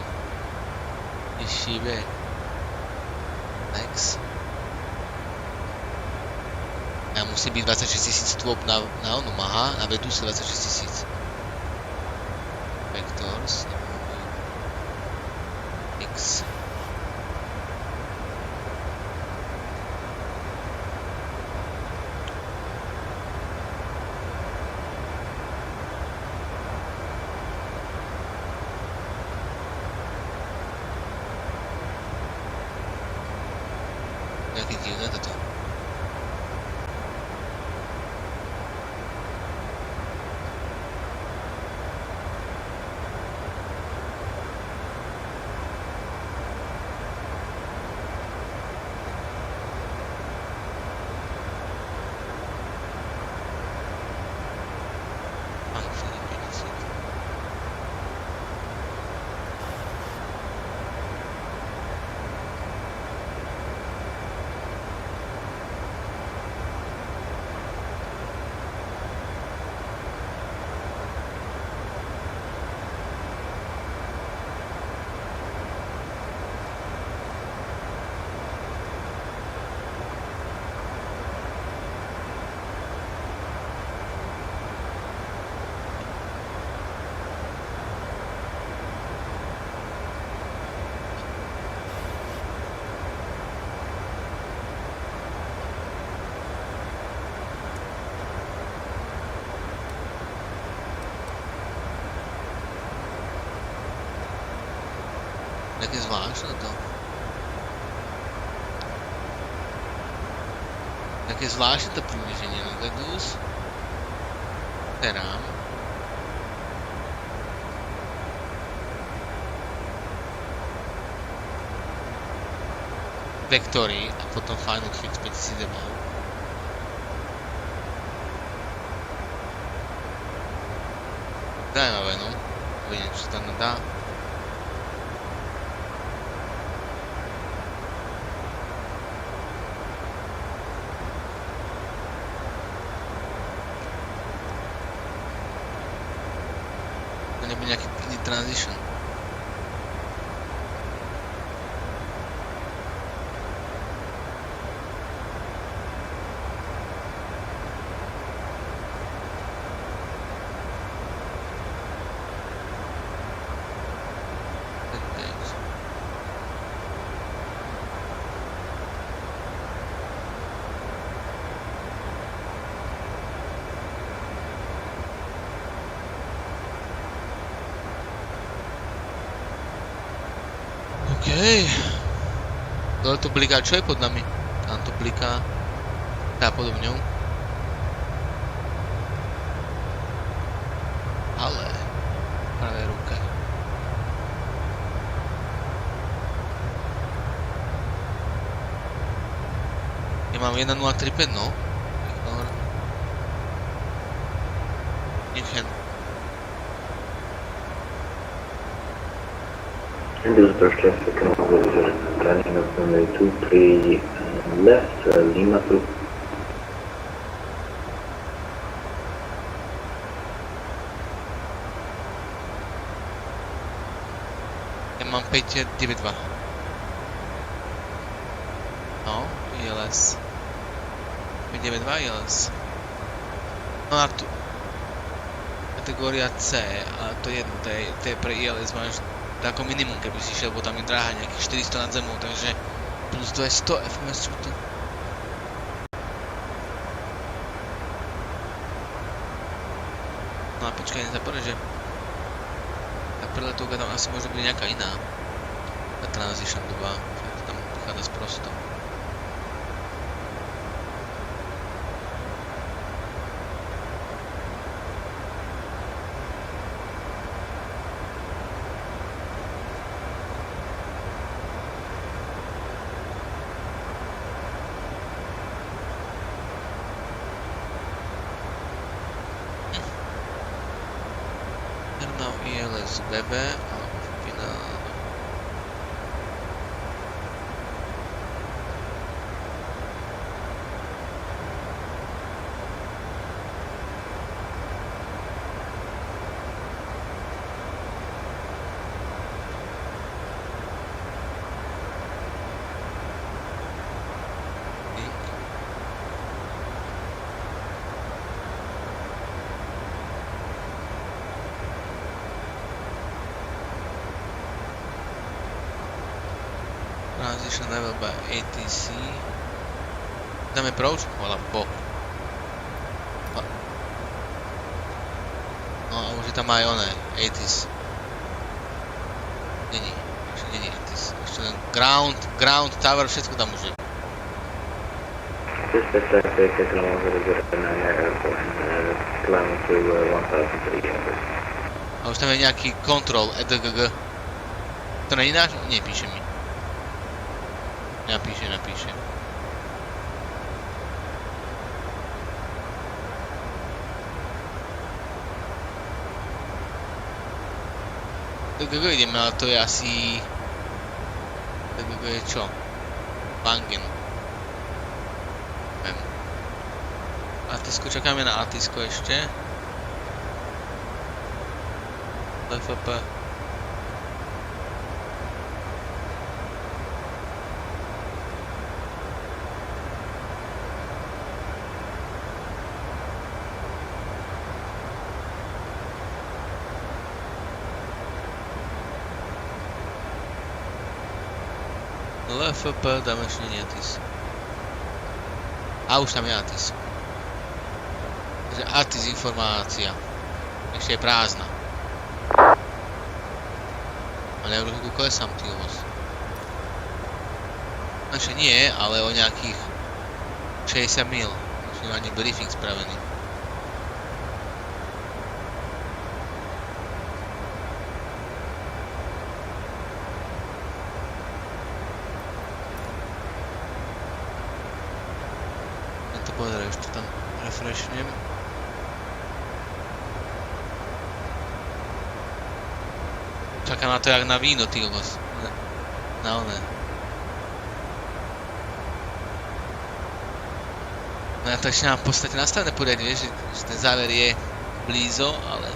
Ježibe. Next. A musí byť 26 000 stôp na onom, aha, na vedúce 26 000. Vectors. X. Nejaké divné toto. Také zvláštne to. Také zvláštne to približenie na Vedus. Terám. Vektory a potom Final Fix 5000 debov. Zajímavé, no. Uvidím, čo sa tam dá. Nebude nejaký iný transition. Okej. Dole to bliká, čo je pod nami? Tam to bliká. Tá pod mňou. Ale pravé ruke. Ja mám 1035, no. Ignore. Nechám. And this is first class, second officer, landing of runway 23 left, Lima to. Ja mám 592. No, ILS. 592 ILS. No a tu kategória C, ale to je jedno, to je pre ILS máš ako minimum, keby si šiel, bo tam je dráha nejakých 400 nad zemou, takže plus 200 FMS tu. No a počkaj, nezapomínaj, že tá preletovka tam asi môže byť nejaká iná. Tá transition doba, to tam vychádza sprosto. ILS BB a finál. transition level by ATC. Dáme approach? Vola bo. No a už je tam aj oné, ATC. Není, ešte není ATC. Ešte len ground, tower, všetko tam už je. Dispatch taxi, taking along with the 09 airport, climbing to 1300. A už tam je nejaký control, EDDV. To není náš? Nie, píše mi. Napíše. EDDV ideme, ale to je asi... EDDV je čo? Bangen. Atisko, čakáme na Atisko ešte. LFP. LFP, dáme ešte nie Atis. A už tam je Atis. Takže Atis informácia. Ešte je prázdna. Ale ja už klesám, ty ovos. Ešte nie, ale o nejakých 60 mil. Ešte nemá ani briefing spravený. Pozeraj, už to tam refreshnem. Čakám na to jak na víno, ty kokos. Na oné. No ja to ešte mám v podstate nastavené poriadne, vieš, že ten záver je blízo, ale...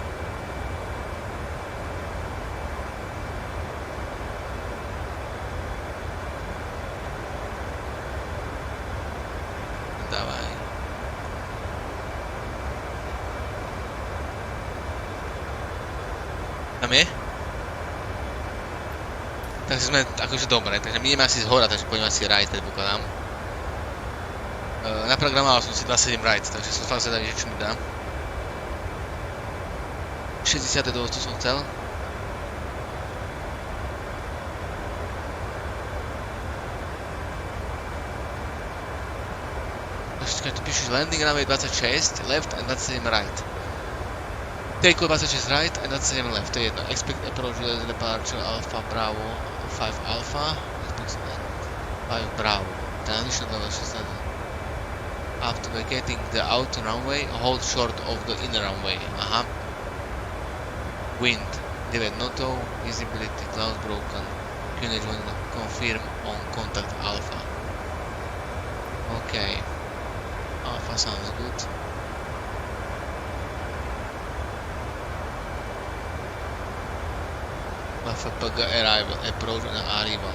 Tam je? Takže sme akože dobre, takže my ideme asi z hora, takže poďme asi right, predpokladám. Naprogramoval som si 27 right, takže som fakt zvedavý, že čo mi dá. 60 dosť som chcel. Takže tu píšeš landing runway 26 left and 27 right. Take 26 right and 27 left, to je jedno. Expect approach with departure alpha bravo 5 alpha. Expect 5 bravo. Transition level 6. After vacating the outer runway, hold short of the inner runway. Aha. Wind. Divide Noto. Visibility cloud broken. QNH 1 confirm on contact alpha. Okay. Alpha sounds good. LFPG arrival, approach and arrival.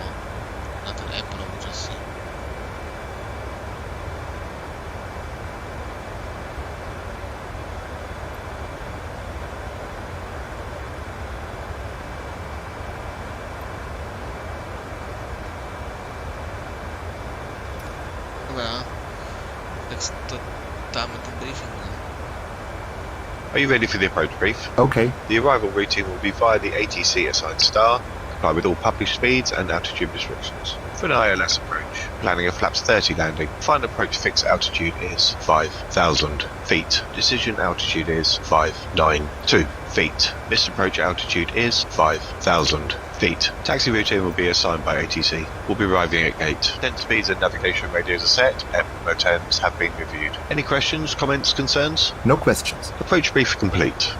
Not an approach, asi. Dobra. Tak to dáme ten briefing. Are you ready for the approach brief? Okay. The arrival routine will be via the ATC assigned star, comply with all published speeds and altitude restrictions. For an ILS approach, planning a flaps 30 landing, final approach fixed altitude is 5,000 feet. Decision altitude is 592 feet. Missed approach altitude is 5,000 feet. Taxi routine will be assigned by ATC. We'll be arriving at gate. Descent speeds and navigation radios are set. Airport attempts have been reviewed. Any questions, comments, concerns? No questions. Approach brief complete.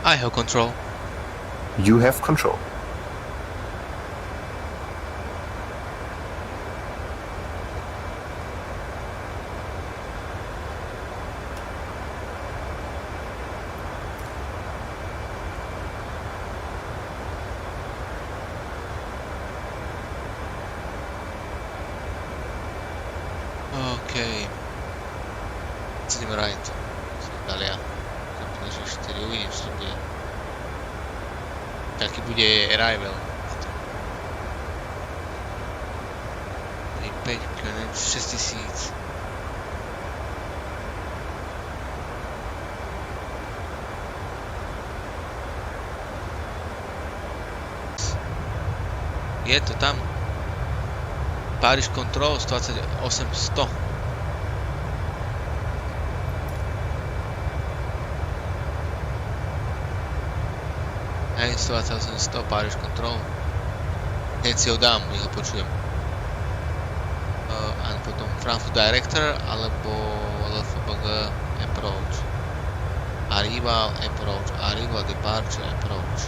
I have control. You have control. Okay. Let's do right. Italia. vtedy uvidím, čo to bude. Taký bude arrival. 5 km, 6000. Je to tam. Paris Control 128 100. Hej, 128 100 Paris Control. Hneď si ho dám, nech ho počujem. A potom Frankfurt Director alebo LFPG Approach. Arrival Approach. Arrival Departure Approach.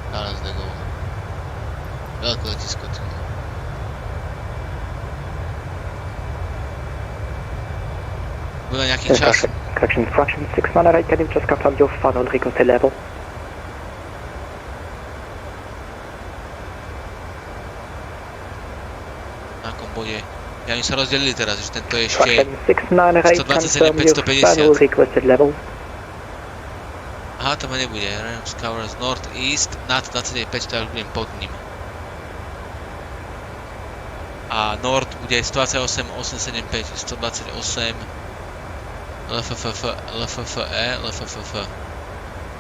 Charles de Gaulle. Veľké letisko. Bude nejaký čas? Correction, fraction 698, can you just confirm your final frequency level? Na akom bode? Ja mi sa rozdelili teraz, že tento je ešte Fraction 698, confirm your final 127 550. requested level. Aha, to ma nebude. Rams covers north east nad 29 500, tak budem pod ním. A Nord bude 128 875, 128 LFFF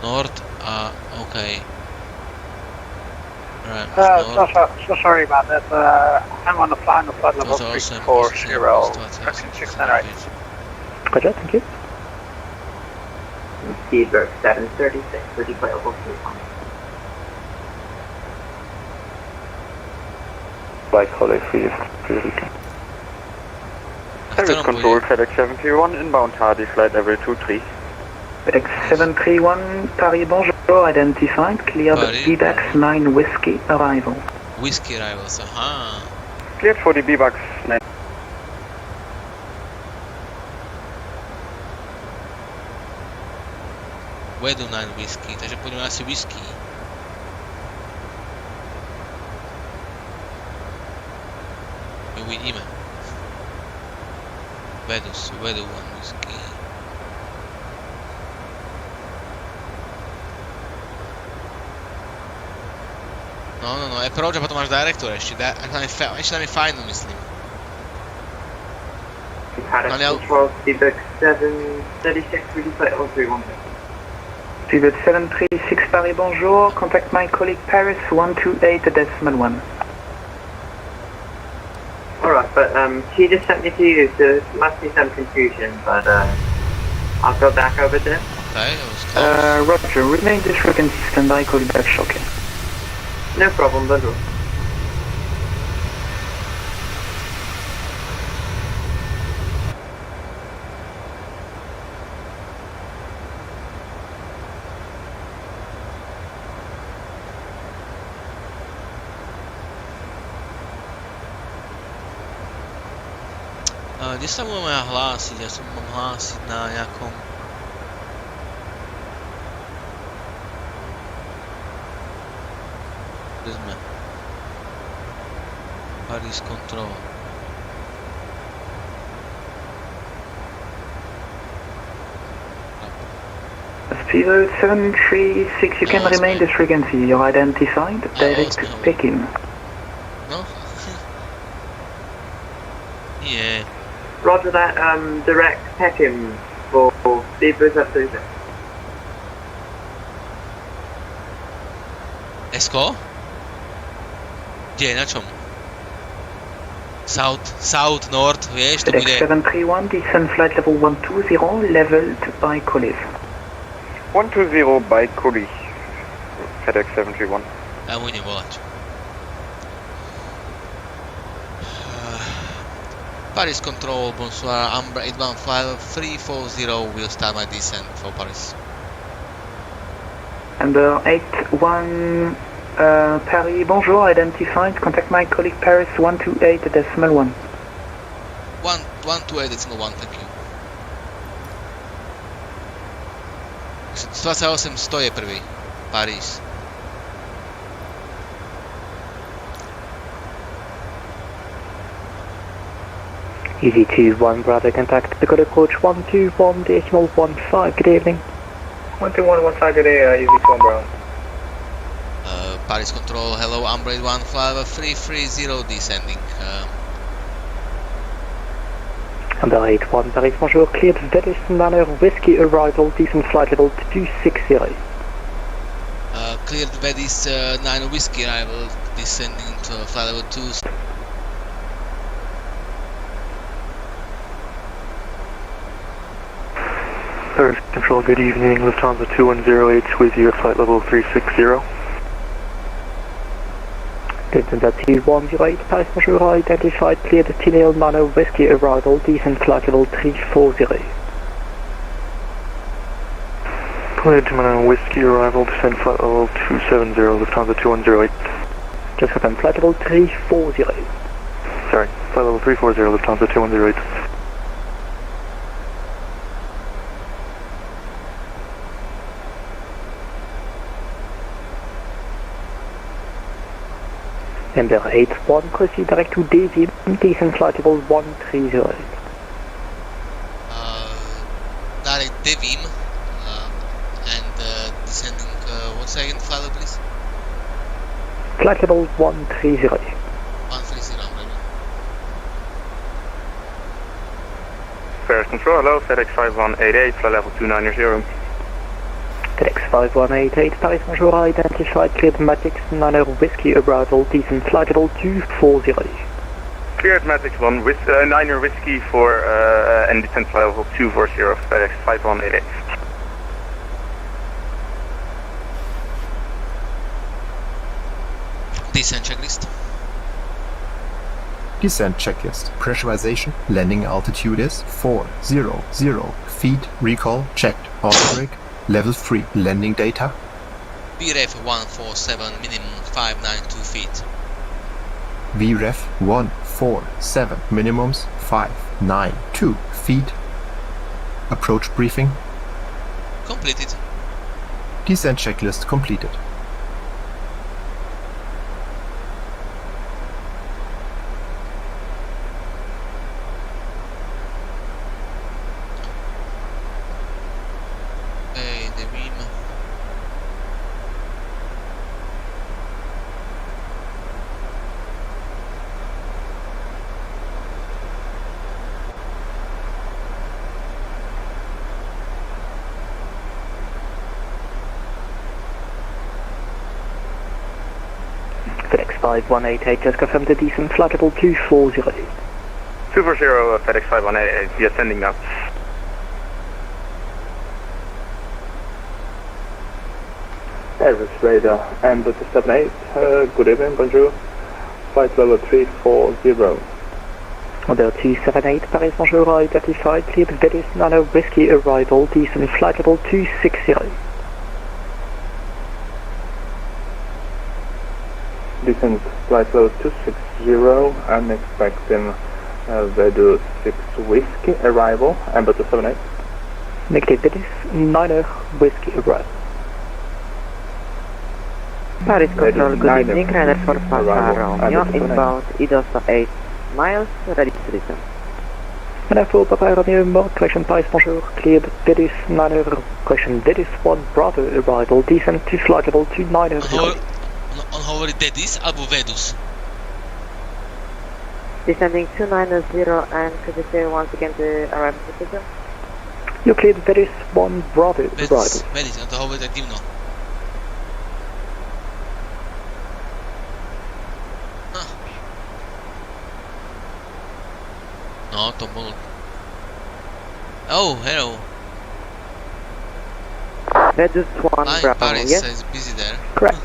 Nord a OK. So sorry about that. I'm on the flying the flight level 340, correction 698. Roger, thank you. Seabird 736, would you play level 31? By colleague for you. Service control, FedEx 731, inbound tardy, flight level 23. FedEx 731, Paris, bonjour, identified, cleared, BBAX 9 Whiskey, arrival. Whiskey arrivals, aha. Cleared for the BBAX 9. Wedu 9 Whiskey, takže pôjdeme asi whisky. Uvidíme. Wedu 1 Whiskey. No, approach a potom máš director ešte tam je final, myslím. Paris Control, Seabird 736, would you play level 31? Seabird 736, Paris, bonjour, contact my colleague Paris 128.1. Alright, but she just sent me to you, so there must be some confusion, but I'll go back over there. Okay, it was close. Roger, remain this frequency, stand by, call you back shortly. No problem, bonjour. Kde sa budeme hlásiť? Ja som mám hlásiť na nejakom... Kde sme? Paris Control. Seabird 736, you can remain this frequency, you're identified, direct Pekin. No? Yeah. Roger that, direct Pekin for Seabird 736. Esko? Kde, na čom? South, North, vieš, to bude... FedEx 731, descend flight level 120, leveled by Collive. 120 by Collive, FedEx 731. Ja budem volať. Paris Control, bonsoir, Amber 815 340, will start my descent for Paris. Amber 81, Paris, bonjour, identified, contact my colleague Paris 128.1. 128.1, thank you. 28 100 je prvý, Paris. Easy 21, brother, contact the Dakota Coach 121, decimal 15, good evening. 121, one side today, easy to Brown. Paris Control, hello, Umbrella 1, flight level 330 descending. Under 81, Paris, bonjour, cleared Velis Manor Whiskey arrival, decent flight level 260. Cleared Velis 9 Whiskey arrival, descending to flight level 2. Paris Control, good evening, Lufthansa 2108 with you at flight level 360. Lufthansa 2108, Paris, bonjour, identified, cleared Tinel Manor Whiskey arrival, decent flight level 340. Cleared Manor Whiskey arrival, descent flight level 270, Lufthansa 2108. Just confirm, flight level 340. Sorry, flight level 340, Lufthansa 2108. Number 81, proceed direct to Davy, decent flight level 130. Direct Devim, and descending, one second, flight level please? Flight level 130. 130, Paris Control, hello, FedEx 5188, flight level 290. FedEx 5188, Paris, bonjour, identified, cleared Matix 9 Whiskey arrival, decent flight level 240. Cleared Matix 1 with 9 Whiskey for and descent flight level 240, FedEx 5188. Descent checklist. Descent checklist. Pressurization. Landing altitude is 400 feet. Recall checked. Auto brake. Level 3. Landing data. VREF 147, minimum 592 feet. VREF 147, minimums 592 feet. Approach briefing. Completed. Descent checklist completed. FedEx 5188, just confirm the decent flight level 240. 240, FedEx 5188, we are sending now. Airbus radar, Amber 278, good evening, bonjour. Flight level 340. Order 278, Paris, bonjour, identified, cleared Velis Nano Whiskey arrival, decent flight level 260. Descent flight level 260, I'm expecting Vedu 6 Whiskey arrival, Amber 278. Negative, Velis 9 Whiskey arrival. Paris Control, good evening, Ryder for Papa Romeo, inbound IDOSA 8 miles, ready to return. And for Papa Romeo, more correction, Paris, bonjour, cleared Velis 9 correction, Velis 1 Bravo arrival, descent to flight level 290. On hover Dedis albo Vedus. Descending 290 and could you say once again the arrival position? You cleared Velis 1 Bravo arrival. Vedis, no to hover tak divno. No, to bolo. Oh, hello. Vedus 1 Bravo, Paris yes? is busy there. Correct.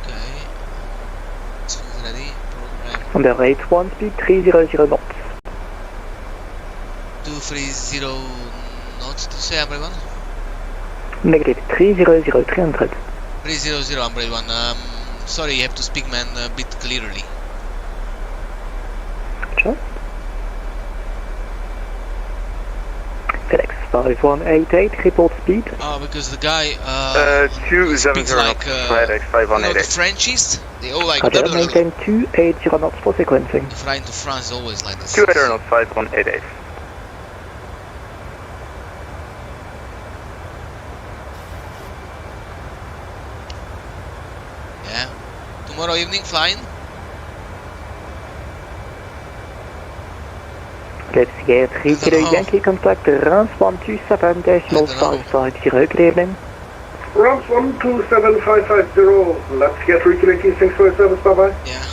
Okay. This is ready. Program. Under 81 speed 300 knots. 230 knots to say, Umbrella 1? Negative 300, 300. 300, Umbrella 1. Sorry, you have to speak, man, a bit clearly. Sure. FedEx 5188, report speed. Oh, because the guy speaks like FedEx 5188. the Frenchies, they all like Roger, maintain 280 knots for sequencing. The flying to France is always like this. 280 knots 5188. Yeah. Tomorrow evening flying? Let's get 3 Kilo Yankee contact Rams 127.550. Good evening. Rams 127.550. Let's get 3 Kilo Yankee. Thanks for your service. Bye bye. Yeah.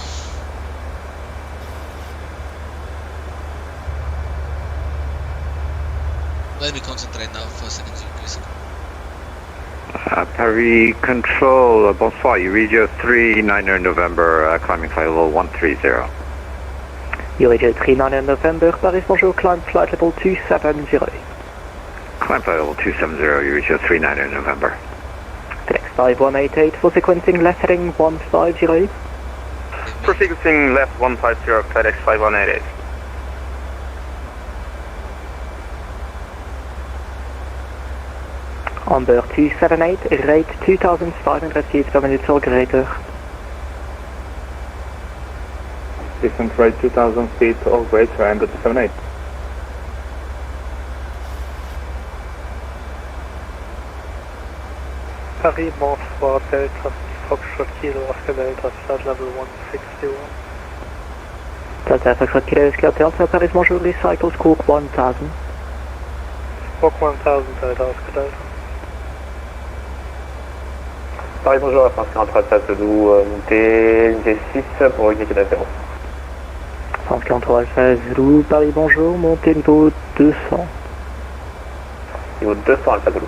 Let me concentrate now for a second. Paris Control, bonsoir. Eurigio 39 November, climbing flight level 130. Eurigio 39 November, Paris, bonjour, climb flight level 270. Climb flight level 270, Eurigio 39 November. FedEx 5188 for sequencing left heading 150. For sequencing left 150, FedEx 5188. Amber 278, rate 2,500 feet per minute or greater. Descent rate 2,000 feet or greater, Amber 278. Paris, bonsoir, Delta Foxtrot Kilo, Oscar Delta, flight level 161. Delta Foxtrot Kilo, Oscar Delta, Paris, bonjour, recycle squawk 1000. Squawk 1000, Delta, Oscar Delta. Paris, bonjour, France 43 Saint-Doudou, montée V6 pour Yankee d'Azéro. France 43 Alpha Zulu, Paris, bonjour, montée niveau 200. Niveau 200 Alpha Zulu.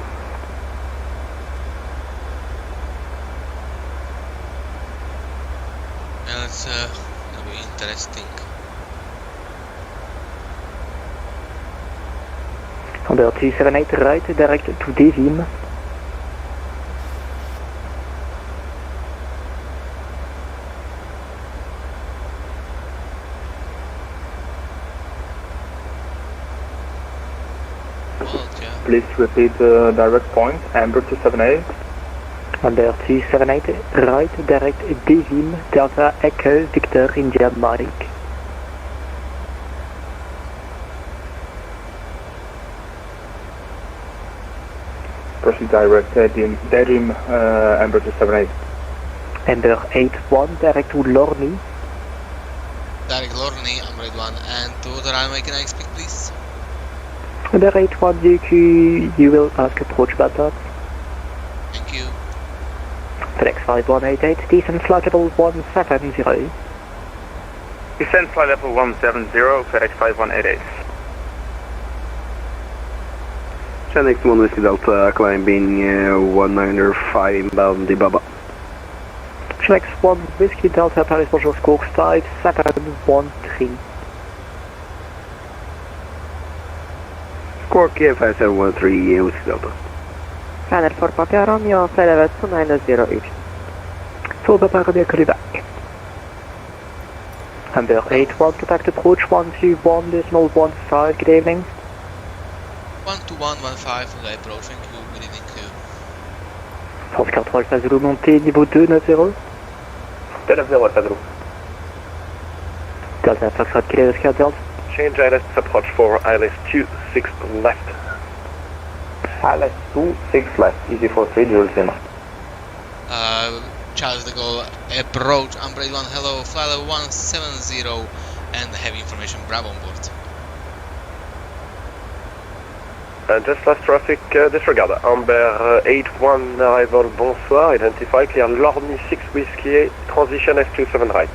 Yeah, it's gonna be interesting. Amber 278, right, direct to Devim. Please repeat the direct point, Amber 278. Amber 278, right, direct Devim, Delta Echo, Victor, India, Mike. Proceed direct, Devim, Amber 278. Amber 81, direct to Lorny. Direct Lorny, Amber 81, and to the runway can I expect please? Amber 81, DQ, you will ask approach about that. Thank you. FedEx 5188, descent flight level 170. Descent flight level 170, FedEx 5188. Genix 1 Whiskey Delta, climbing 195 inbound Dibaba. Genix 1 Whiskey Delta, Paris, bonjour, squawk 5713. Squawk 5713 Whiskey Delta. Final for Papa Romeo, flight level 2908. For Papa Romeo, call you back. Amber 81, contact approach 121.15, good evening. 12115 on the approach, thank you, good evening. France 43 Alpha Zulu, montée niveau 290. 290 Alpha Zulu. Delta Foxtrot Kilo, Oscar Delta. Change ILS approach for ILS 26 left. ILS 26 left, easy for 3 Jules Lima. Charles de Gaulle, approach, Amber 81, hello, flight level 170, and heavy information, Bravo on board. Just last traffic, disregard. Amber 81 arrival, bonsoir, identify, clear Lorny 6 Whiskey, transition S27 right.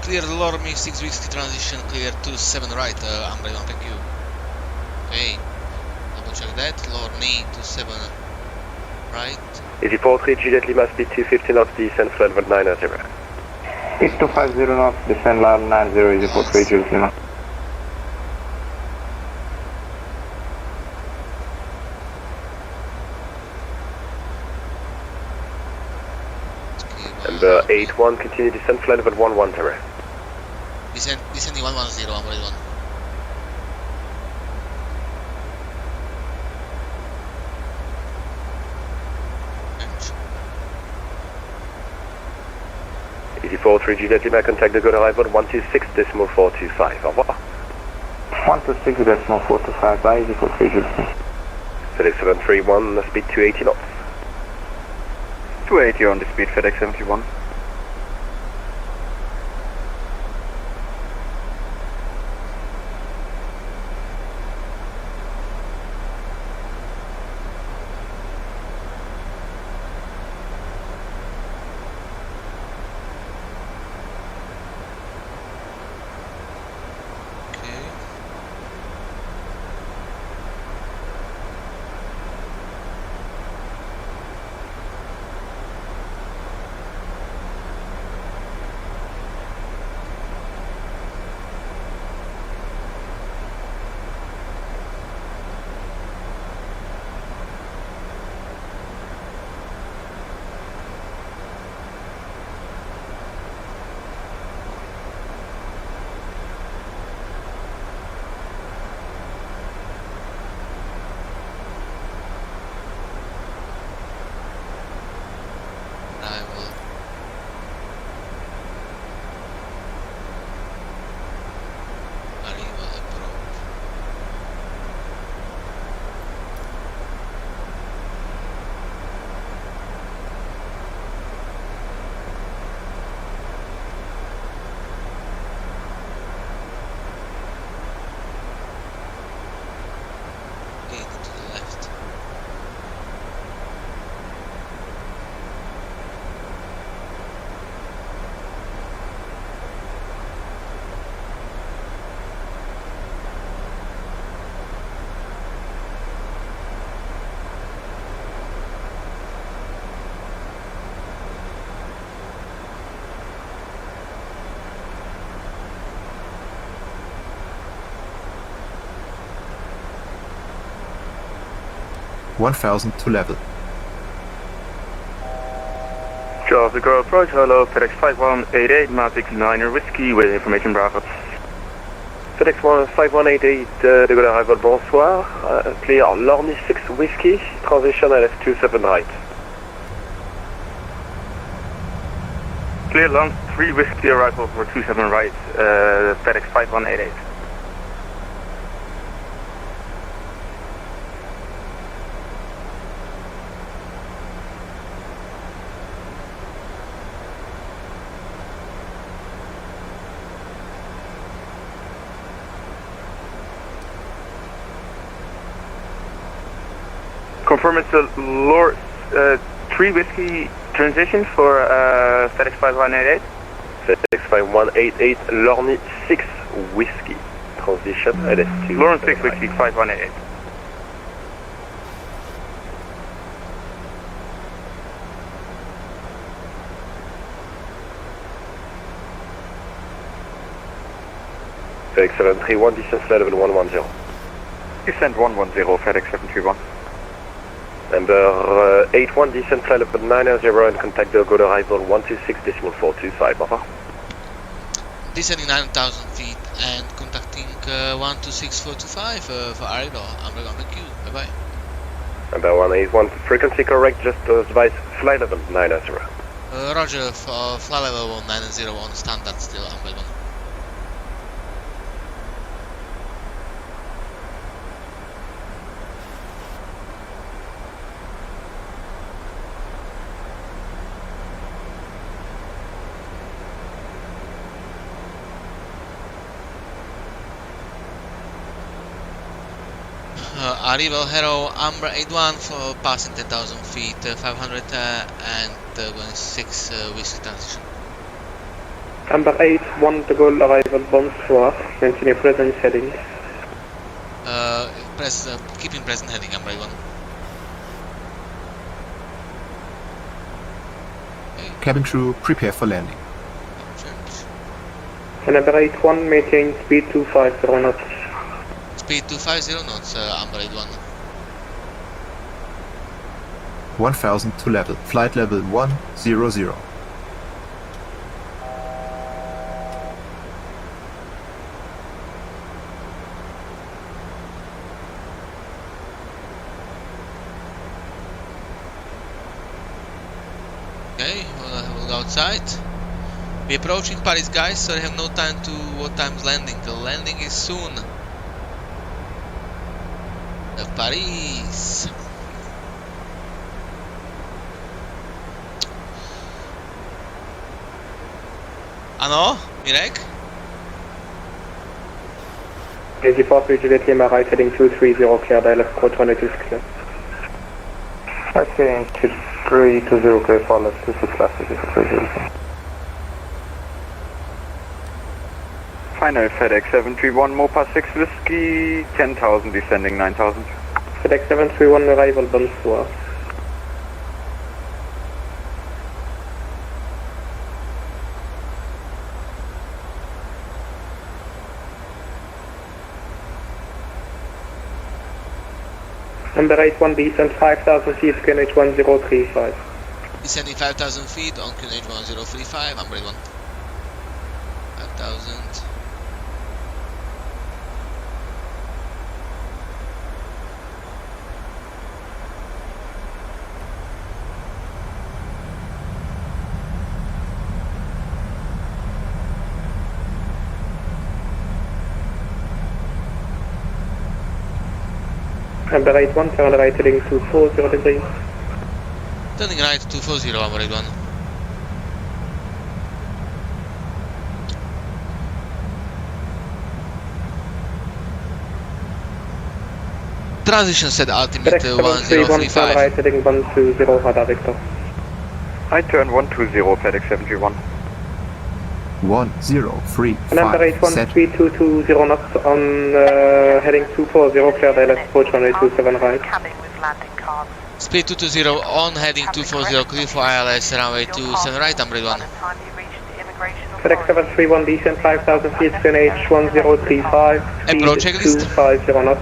Clear Lorny 6 Whiskey, transition, clear 27 right, Amber 81, thank you. Okay, double check that, Lorny 27 right. Easy 43, Juliet Lima, speed 250 knots, descent flight level 90. Speed 250 knots, descent level 90, easy 43, Juliet Lima. Amber 81, continue descent flight level 110. Descending 110, Amber 81. Easy 43, Juliet Lima, contact the good arrival 126.425. Au revoir. 126.425, bye, easy 43, Juliet Lima. FedEx 731, speed 280 knots. 280 on the speed, FedEx 71. (1000 to level). Charles de Gaulle approach, hello, FedEx 5188, Matic 9er Whiskey with information Bravo. FedEx 5188, de Gaulle arrival, bonsoir. Clear Lorny 6 Whiskey, transition LF27 right. Clear Long 3 Whiskey arrival for 27 right, FedEx 5188. Confirm it's a Lord 3 Whiskey transition for FedEx 5188. FedEx 5188, Lorny 6 Whiskey, transition LS2. Lorny 6 Whiskey 5188. FedEx 731, distance level 110. Descent 110, FedEx 731. Number 81, descent flight level 90 and contact the good arrival 126.425, over. Descending 9,000 feet and contacting 126.425 for arrival. I'm going to queue. Bye bye. Number 181, frequency correct, just advise flight level 90. Roger, for flight level 190 on standard still, I'm going. Arrival Hero Amber 81 for passing 10,000 feet, 500 and going 6 Whiskey transition. Amber 81 to Gaulle arrival, bonsoir, maintain present heading. Keeping present heading, Amber 81. Okay. Cabin crew, prepare for landing. Amber 81, maintain speed 250 knots. Speed 250 knots, Amber 81. 1000 to level, flight level 100. Okay, we'll go outside. We're approaching Paris, guys, so I have no time to what time's landing. The landing is soon. Paris. Ano, Mirek? AZ43 Juliet Lima right heading 230 cleared, LF approach 182 is clear. Okay, 320 clear for left, this is classic, this is 300. Final FedEx 731, Mopa 6 Whiskey, 10,000 descending 9,000. FedEx 731 arrival, bonsoir. Number 81 descent 5,000 feet, QNH 1035. Descending 5,000 feet on QNH 1035, number 81. 5,000. Number 81, turn right heading 240 degrees. Turning right 240, number 81. Transition set ultimate 1035. Turn right heading 120, radar Victor. I turn 120, FedEx 731. 1035. Number 81, set. speed 220 knots on heading 240, cleared LF approach 127 right. Speed 220 on heading 240, clear for ILS runway 27 right, number 81. FedEx 731 descent 5,000 feet, QNH 1035. Approach checklist. 250 knots.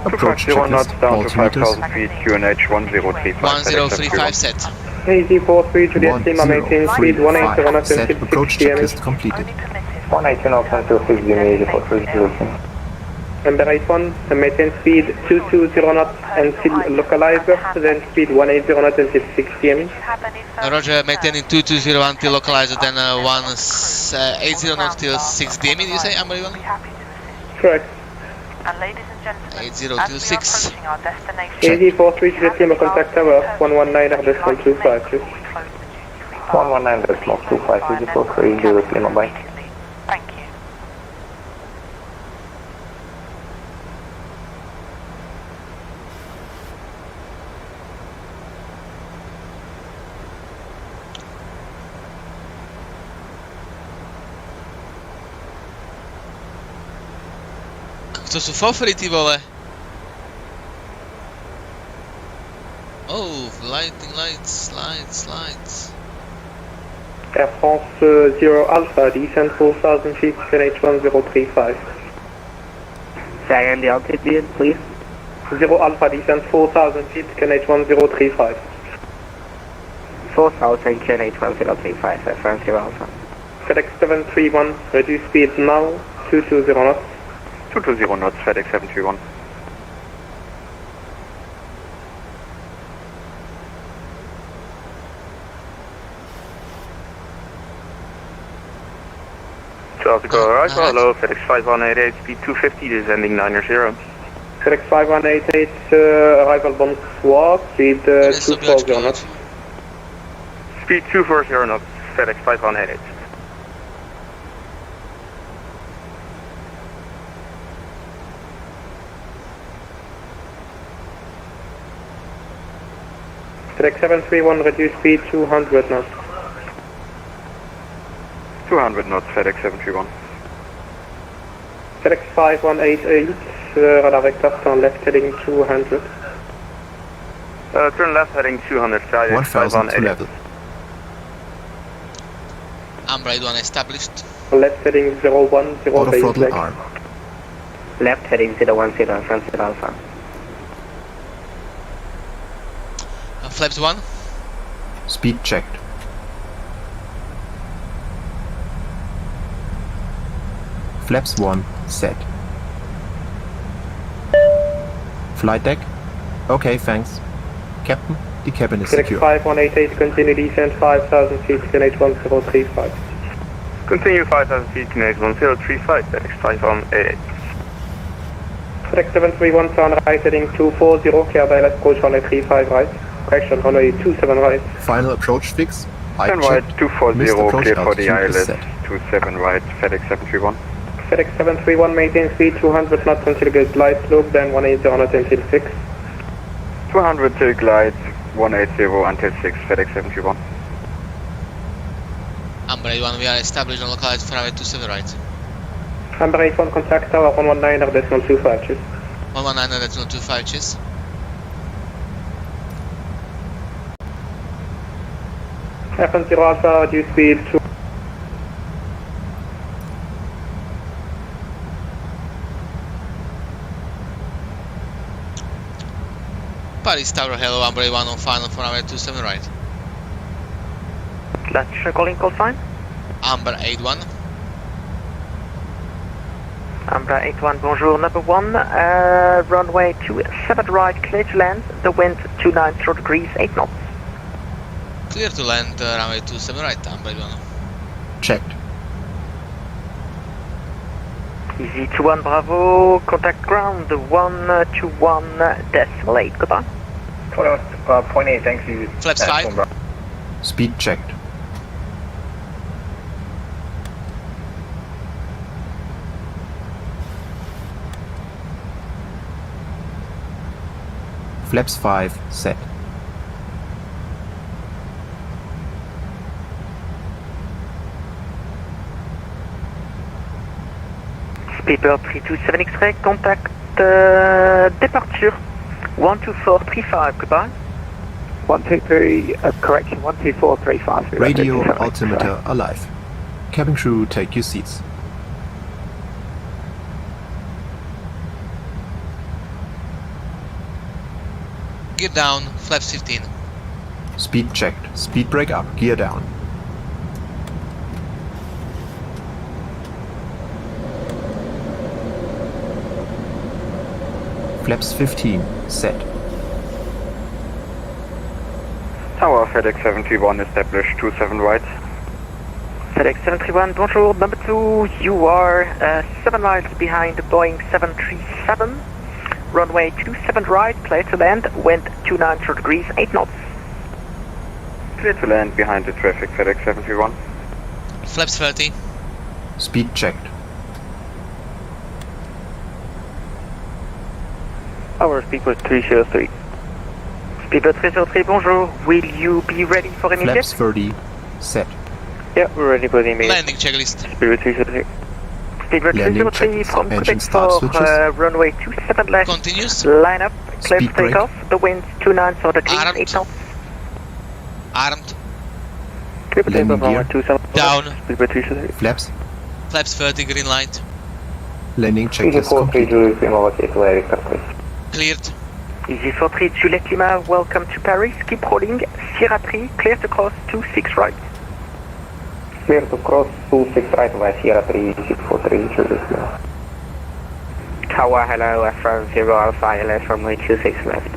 Approach 0 knots checklist, down to altimeters. 5,000 feet, QNH 1035. 1035 set. AZ43 Juliet Lima maintain speed 180 knots and set. 56 Approach km. checklist completed. 180 knots and 260 AZ43 Juliet. Number 81, maintain speed 220 knots until localizer, then speed 180 knots until 6 km. Roger, maintaining 220 until localizer, then 180 knots till 6 km, you say, number 81? Correct. And ladies and gentlemen, 80 as till we 6. are approaching our destination, AZ43 Juliet Lima contact tower 119.25, please. 119.25, AZ43 Juliet Lima, bye. thank you. To sú fofry, ty vole. Oh, lights. Air France 0 Alpha, descent 4,000 feet, QNH 1035. Second the altitude, please. 0 Alpha, descent 4,000 feet, QNH 1035. 4,000 QNH 1035, Air France 0 Alpha. FedEx 731, reduce speed now, 220 knots. 220 knots, FedEx 731. Traffic arrival, hello, FedEx 5188, speed 250, descending 90. FedEx 5188, arrival bonsoir, speed 240 knots. Speed 240 knots, FedEx 5188. FedEx 731, reduce speed 200 knots. 200 knots, FedEx 731. FedEx 5188, radar vector, turn left heading 200. Turn left heading 200, FedEx 1000 to level. Amber 81 established. Left heading 010 Auto base throttle leg. arm. Left heading 010, France 0 Alpha. Flaps 1. Speed checked. Flaps 1 set. Flight deck. Okay, thanks. Captain, the cabin is FedEx secure. 5188, continue descent 5,000 feet, QNH 1035. Continue 5,000 feet, QNH 1035, FedEx 5188. FedEx 731, turn right heading 240, clear by left approach runway 35 right. Correction, runway 27 right. Final approach fix. 10 right, 240, clear for the ILS, 27 right, FedEx 731. FedEx 731, maintain speed 200 knots until good glide slope, then 180 knots until 6. 200 till glide, 180 until 6, FedEx 731. Amber 81, we are established on localized for runway 27 right. Amber 81, contact tower 119.25 cheers. 119.25 cheers. F10 Alpha, reduce speed to Paris Tower, hello, Amber 81 on final for runway 27 right. Let's calling call sign. Amber 81. Amber 81, bonjour, number 1, runway 27 right, clear to land, the wind 290 degrees, 8 knots. Clear to land, runway 27 right, Amber 81. Checked. Easy 21 Bravo, contact ground 121.8, goodbye. 0.8, thanks you. Flaps 5. Speed checked. Flaps 5 set. Speedbird 327 X-ray, contact departure 12435, goodbye. 123, correction, 12435. Radio altimeter alive. Cabin crew, take your seats. Gear down, flaps 15. Speed checked. Speed brake up. Gear down. Flaps 15. Set. Tower FedEx 731 established 27 right. FedEx 731, bonjour, number 2, you are 7 miles behind Boeing 737. Runway 27 right, clear to land, wind 290 degrees, 8 knots. Clear to land behind the traffic, FedEx 731. Flaps 30. Speed checked. Our Speedbird 303. Speedbird 303, bonjour, will you be ready for immediate? Flaps 30. Set. Yeah, we're ready for the immediate. Landing checklist. Speedbird 303. Speedbird Landing 303 from engine Quebec start for switches. runway 27 left. Continues. Line up, clear Speed to brake. take off. The wind 290 degrees, 8 knots. Armed. Clear to take Landing off runway gear. 27. Down. Speedbird 303. Flaps. Flaps 30, green light. Landing checklist complete. Cleared. Easy 43, Juliet Lima, welcome to Paris. Keep rolling. Sierra 3, clear to cross 26 right. clear to cross 26 right via Sierra 3, Easy 43, Juliet Lima. Tower, hello, Affirm 0 Alpha, LS runway 26 left.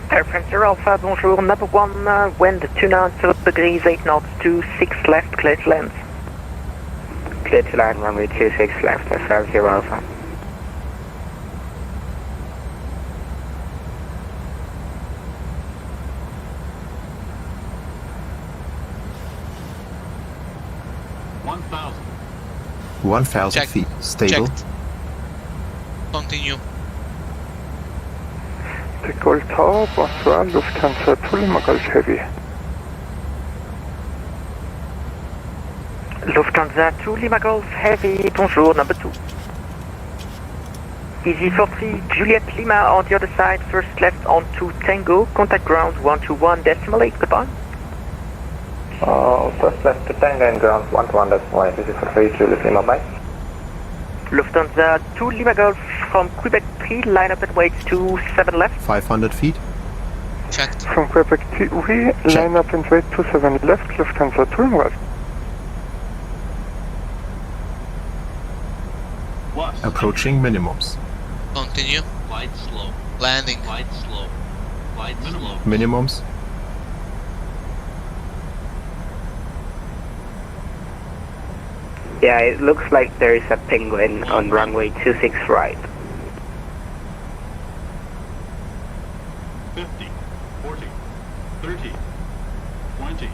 Airframe 0 Alpha, bonjour, number 1, wind 290 degrees, 8 knots, 26 left, clear to land. Clear to land, runway 26 left, Affirm 0 Alpha. $1,000. 1,000 feet. Stable. Checked. Continue. Decol Tower, bonsoir, Lufthansa 2 Lima Golf Heavy. Lufthansa 2 Lima Golf Heavy, bonjour, number 2. Easy 43, Juliet Lima on the other side, first left on 2 Tango, contact ground 121.8, goodbye. First left to Tango and ground 121.8, Easy 43, Juliet Lima, bye. Lufthansa 2 Lima Golf from Quebec 3, line up and wait to 7 left. 500 feet. Checked. From Quebec 3, line up and wait to 7 left, Lufthansa 2 Lima Golf. Approaching minimums. Continue. Glide slow. Landing. Glide slow. Glide slow. Minimums. Yeah, it looks like there is a penguin on runway 26 right. 50, 40, 30, 20,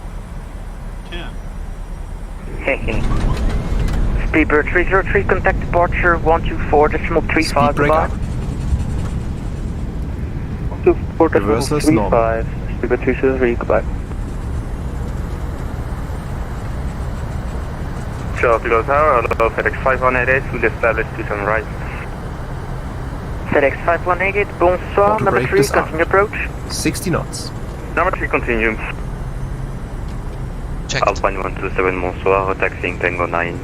10. Speedbird 303, contact departure 124.35. Breaker. 124.35. Speedbird 303, goodbye. Sure, Kilo Tower, hello, FedEx 5188, we'll establish 27 right. FedEx 5188, bonsoir, number 3, continue approach. 60 knots. Number 3, continue. Check. Alpine 127, bonsoir, taxiing Tango 9.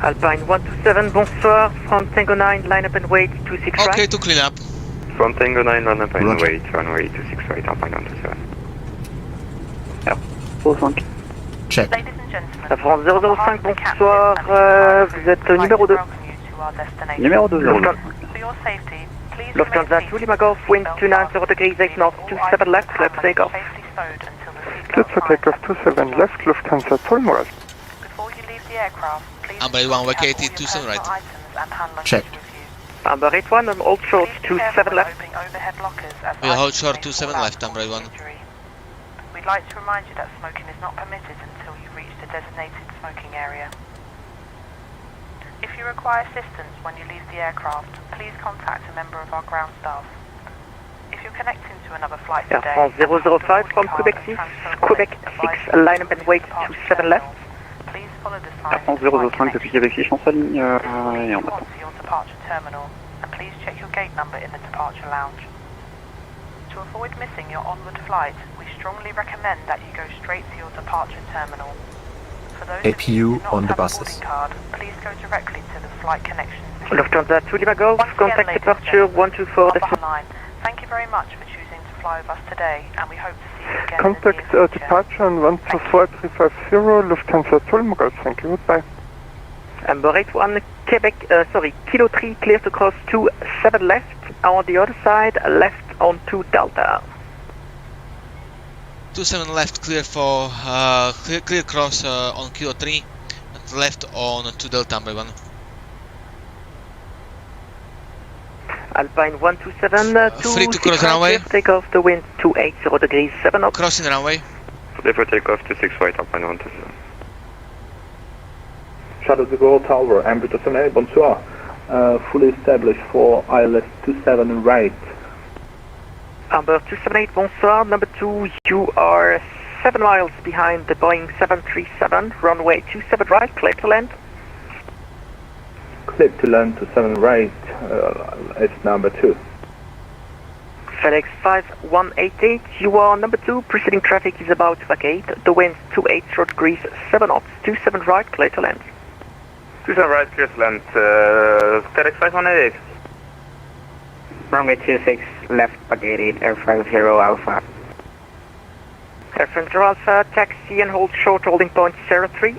Alpine 127, bonsoir, from Tango 9, line up and wait, 26 right. Okay, to clean up. From Tango 9, line up and wait, runway 26 right, Alpine 127. Yeah. Bonsoir. Check. La France 005, bonsoir, vous êtes numéro 2. Numéro 2, 0. Lufthansa 2 Lima Golf, wind 290 degrees, 8 knots, 27 left, clear for takeoff. Clear for takeoff 27 left, Lufthansa 2 Lima Golf. Amber 81 vacated 27 right. Checked. Amber 81, hold short 27 left. We hold short 27 left, Amber 81. We'd like to remind you that smoking is not permitted until you reach the designated smoking area. If you require assistance when you leave the aircraft, please contact a member of our ground staff. If you're connecting to another flight Air today, France 005 from Quebec 6, Quebec 6, line up and wait 27 left. please follow the Air signs France 005 depuis Québec 6, on s'aligne et on to attend. your departure terminal, and please check your gate number in the departure lounge. To avoid missing your onward flight, we strongly recommend that you go straight to your departure terminal. For those of you who do APU not on the have a buses. boarding card, please go directly to the flight connections. Lufthansa 2 Lima Golf, contact departure 124. Line. Thank you very much for choosing to fly with us today, and we hope to see you again Contact in the near future. departure on 124.350, Lufthansa 2 Lima Golf, thank you, goodbye. Amber 81, Quebec, Kilo 3, clear to cross 27 left, on the other side, left on 2 Delta. 27 left, clear for clear cross on Kilo 3, and left on 2 Delta, Amber 1. Alpine 127, Free to cross runway. Take off the wind 280 degrees, 7 knots. Crossing the runway. Clear for takeoff 26 right, Alpine 127. Shadow de Gaulle Tower, Amber 278, bonsoir. Fully established for ILS 27 right. Amber 278, bonsoir. Number 2, you are 7 miles behind the Boeing 737, runway 27 right, clear to land. Clear to land to 7 right, it's number 2. FedEx 5188, you are number 2, preceding traffic is about to vacate. The wind 280 degrees, 7 knots, 27 right, clear to land. 27 right, clear to land, FedEx 5188. Runway 26 left, vacated, Air France 0 Alpha. Air France 0 Alpha, taxi and hold short, holding point 03.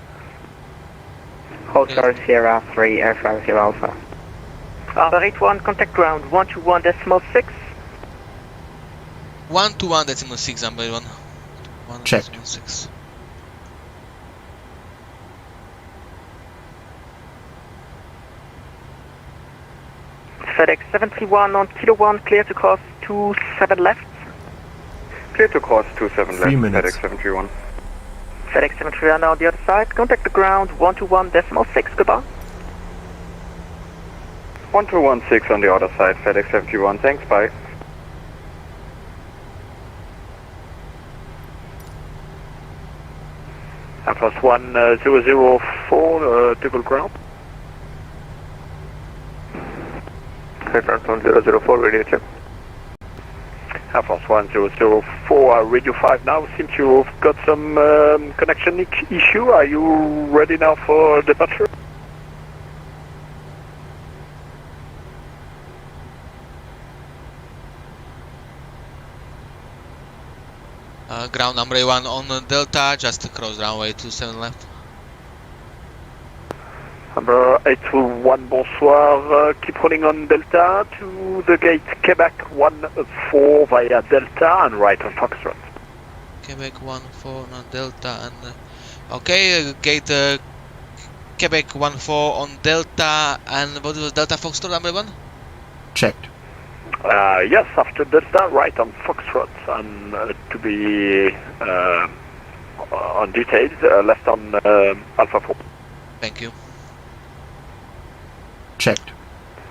Hold short Sierra 3, Air France 0 Alpha. Amber 81, contact ground 121.6. 121.6, Amber 1. Checked. 1.6. FedEx 731 on Kilo 1, clear to cross 27 left. Clear to cross 27 left, 3 minutes. FedEx 731. FedEx 731 on the other side, contact the ground 121.6, goodbye. 1216 on the other side, FedEx 731, thanks, bye. Air France 1004, table ground. Air France 1004, radio check. Air France 1004, radio 5 now. Seems you've got some connection issue. Are you ready now for departure? Ground number 1 on Delta, just cross runway 27 left. Number 821, bonsoir. Keep running on Delta to the gate Quebec 14 via Delta and right on Foxtrot. Quebec 14 on Delta and okay, gate Quebec 14 on Delta and what was Delta Foxtrot, number 1? Checked. Yes, after Delta, right on Foxtrot, and to be on details, left on Alpha 4. Thank you. Checked.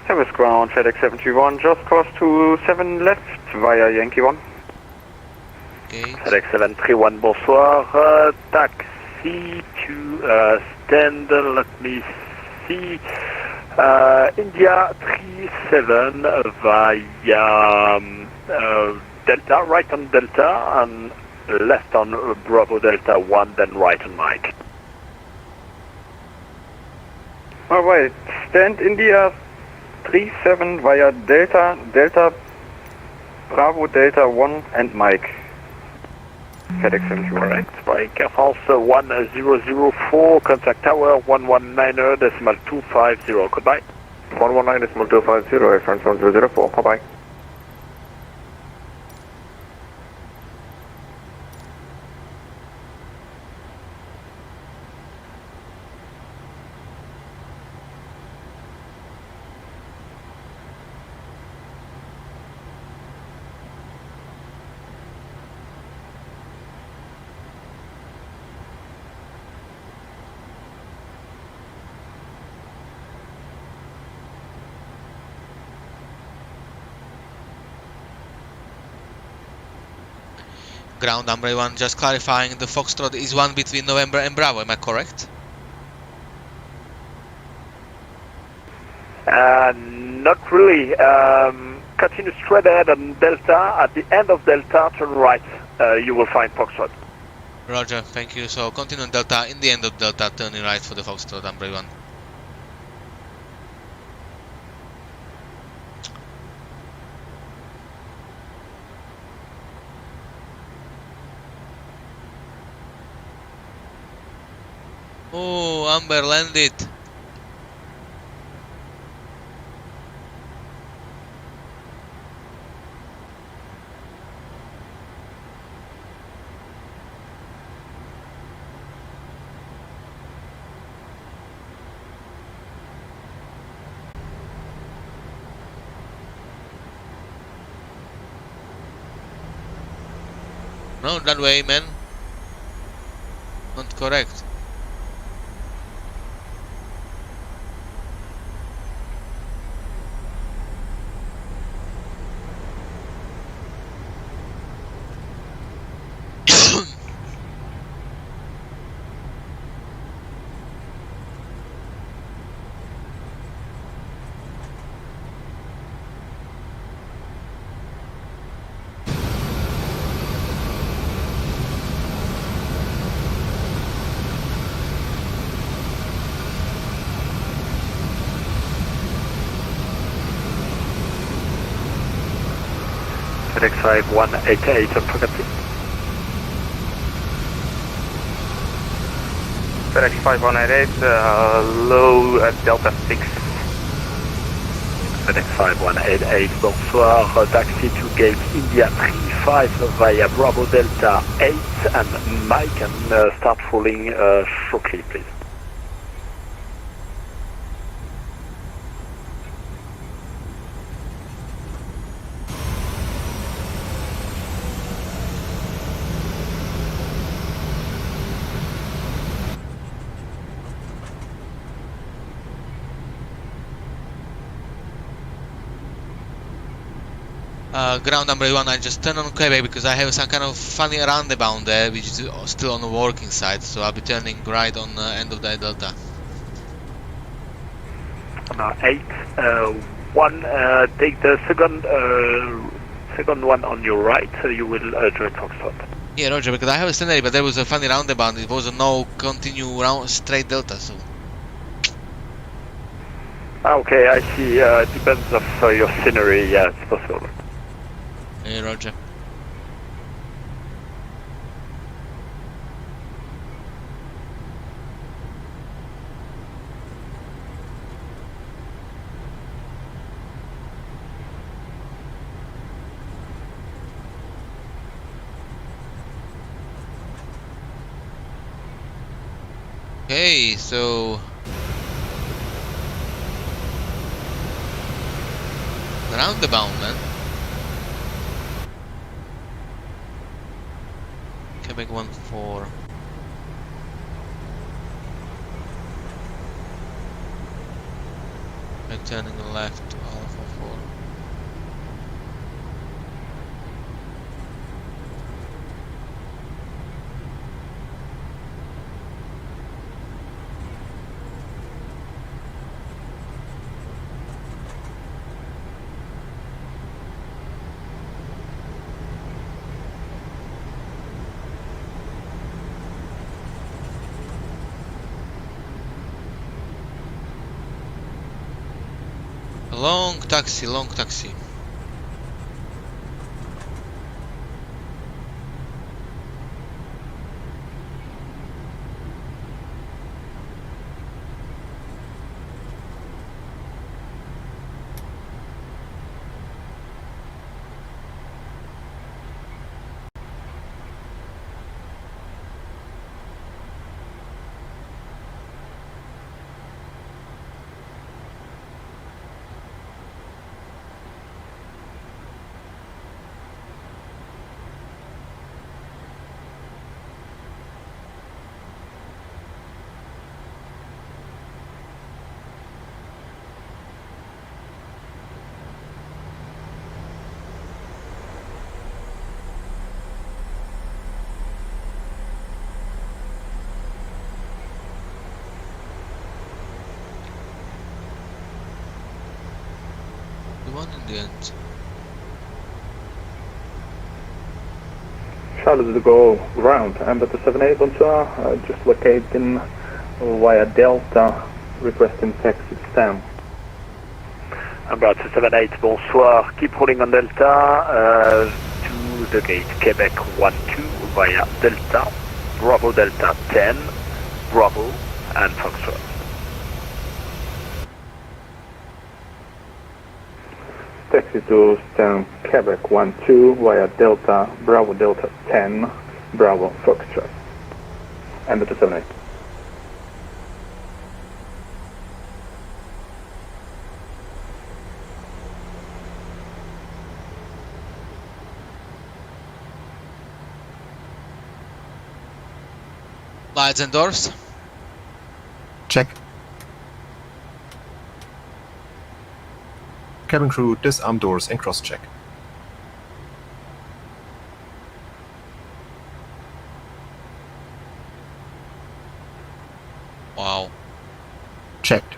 Service ground, FedEx 731, just cross to 7 left via Yankee 1. Okay. FedEx 731, bonsoir. Taxi to stand, let me see. India 37 via Delta, right on Delta, and left on Bravo Delta 1, then right on Mike. Alright, stand India 37 via Delta, Delta, Bravo Delta 1 and Mike. FedEx 71. Alright, Mike, Air France 1004, contact tower 119.250, goodbye. 119.250, Air France 1004, bye-bye. Ground number 1, just clarifying, the Foxtrot is one between November and Bravo, am I correct? Not really. Continue straight ahead on Delta. At the end of Delta, turn right. You will find Foxtrot. Roger, thank you. So continue on Delta, in the end of Delta, turning right for the Foxtrot number 1. Oh, Amber landed. No, that way, man. Not correct. FedEx 5188 on frequency. FedEx 5188, low Delta 6. FedEx 5188, bonsoir, taxi to gate India 35 via Bravo Delta 8 and Mike, and start falling shortly, please. Ground number 1, I just turned on Quebec because I have some kind of funny roundabout there which is still on the working side, so I'll be turning right on the end of the Delta. 8, 1, take the second one on your right, you will join Foxtrot. Yeah, Roger, because I have a scenery, but there was a funny roundabout, it was a no continue round straight Delta, so... Okay, I see, depends of your scenery, yeah, it's possible. Hey, Roger. Okay, so... roundabout, man. Quebec 14. and turning left to Alpha 4. Long taxi, long taxi. One in the end. Charlotte to go round, Amber to 78, bonsoir, just locating via Delta, requesting taxi stand. Amber to 78, bonsoir, keep rolling on Delta, to the gate Quebec 12 via Delta, Bravo Delta 10, Bravo and Foxtrot. Taxi to stand Quebec 12 via Delta, Bravo Delta 10, Bravo Foxtrot. Amber to 78. Lights and doors. Check. Cabin crew, disarm doors and cross-check. Wow. Checked.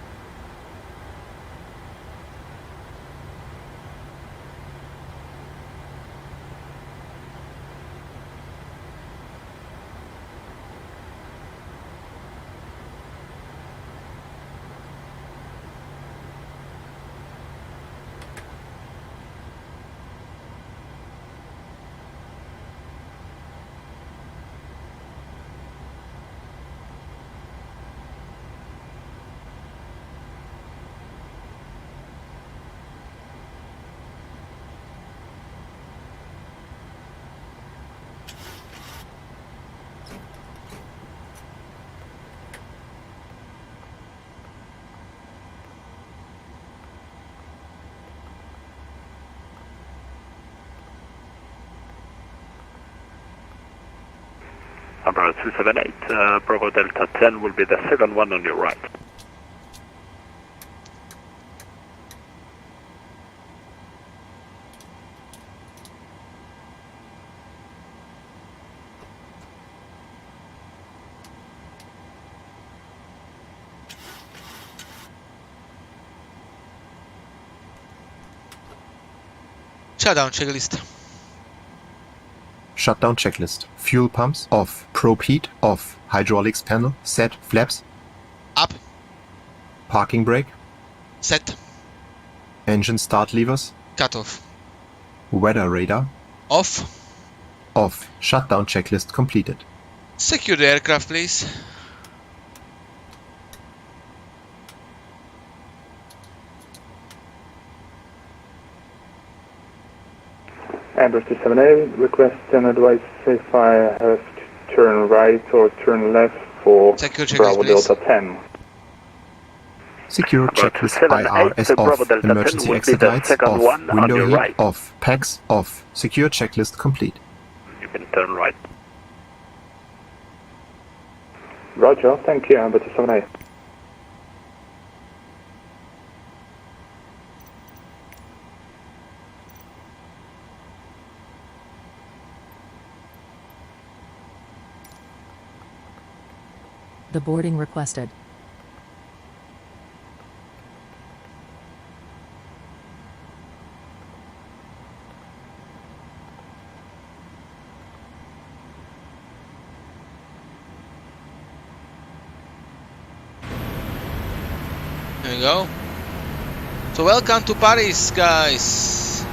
Number 278, Bravo Delta 10 will be the second one on your right. Shutdown checklist. Shutdown checklist. Fuel pumps off. Probe heat off. Hydraulics panel set. Flaps up. Parking brake set. Engine start levers cut off. Weather radar Off. Off. Shutdown checklist completed. Secure the aircraft, please. Amber 278, request and advise if I have to turn right or turn left for Bravo Delta 10. Secure checklist IRS off. Emergency exit lights off. Window heat off. PACs off. Secure checklist complete. You can turn right. Roger, thank you, Amber 278. The boarding requested. There we go. So welcome to Paris, guys.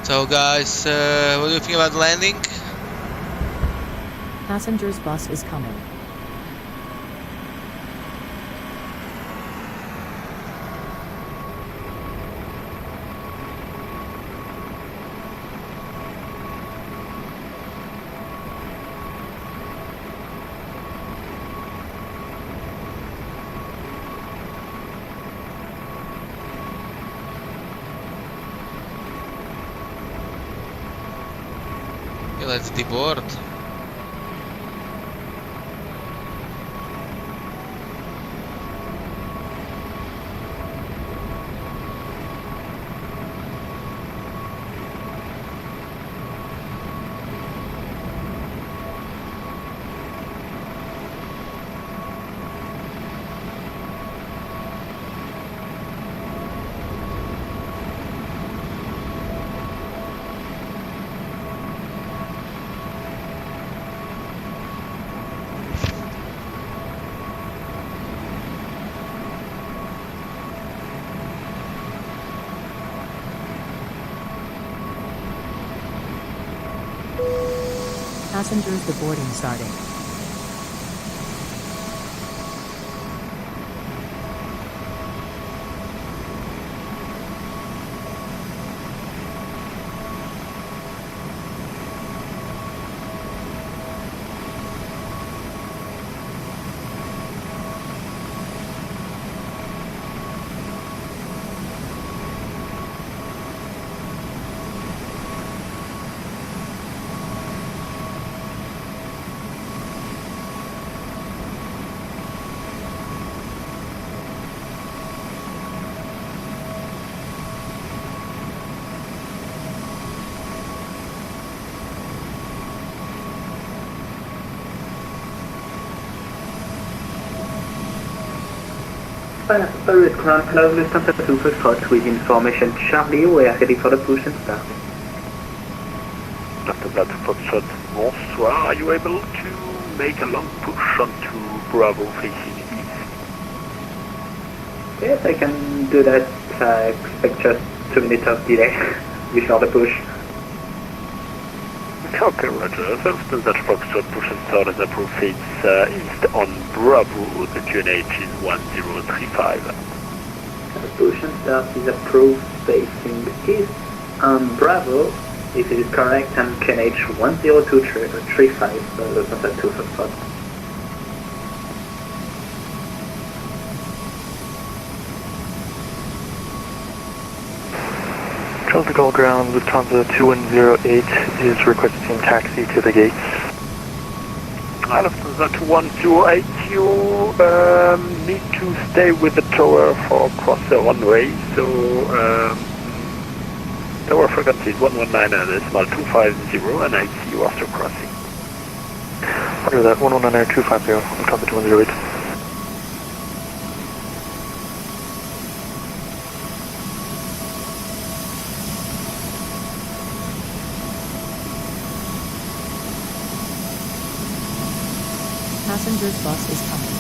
So guys, what do you think about the landing? Passengers bus is coming. Okay, let's deboard. Passengers, the boarding starting. Paris ground, hello, Lufthansa 254 with information. Charlie, we are ready for the push and start. Dr. Blood Foxtrot, bonsoir. Are you able to make a long push onto Bravo facing east? Yes, I can do that. I expect just 2 minutes of delay before the push. Okay, roger. Lufthansa Foxtrot push and start as approved faces east on Bravo. The QNH is 1035. The push and start is approved facing east on Bravo. If it is correct, and QNH 10235, Lufthansa 254. Charles de Gaulle ground, Lufthansa 2108 is requesting taxi to the gates. Lufthansa 2108, you need to stay with the tower for cross the runway, so tower frequency is 119.250 and I see you after crossing. Roger that, 119.250, Lufthansa 2108. Passengers bus is coming.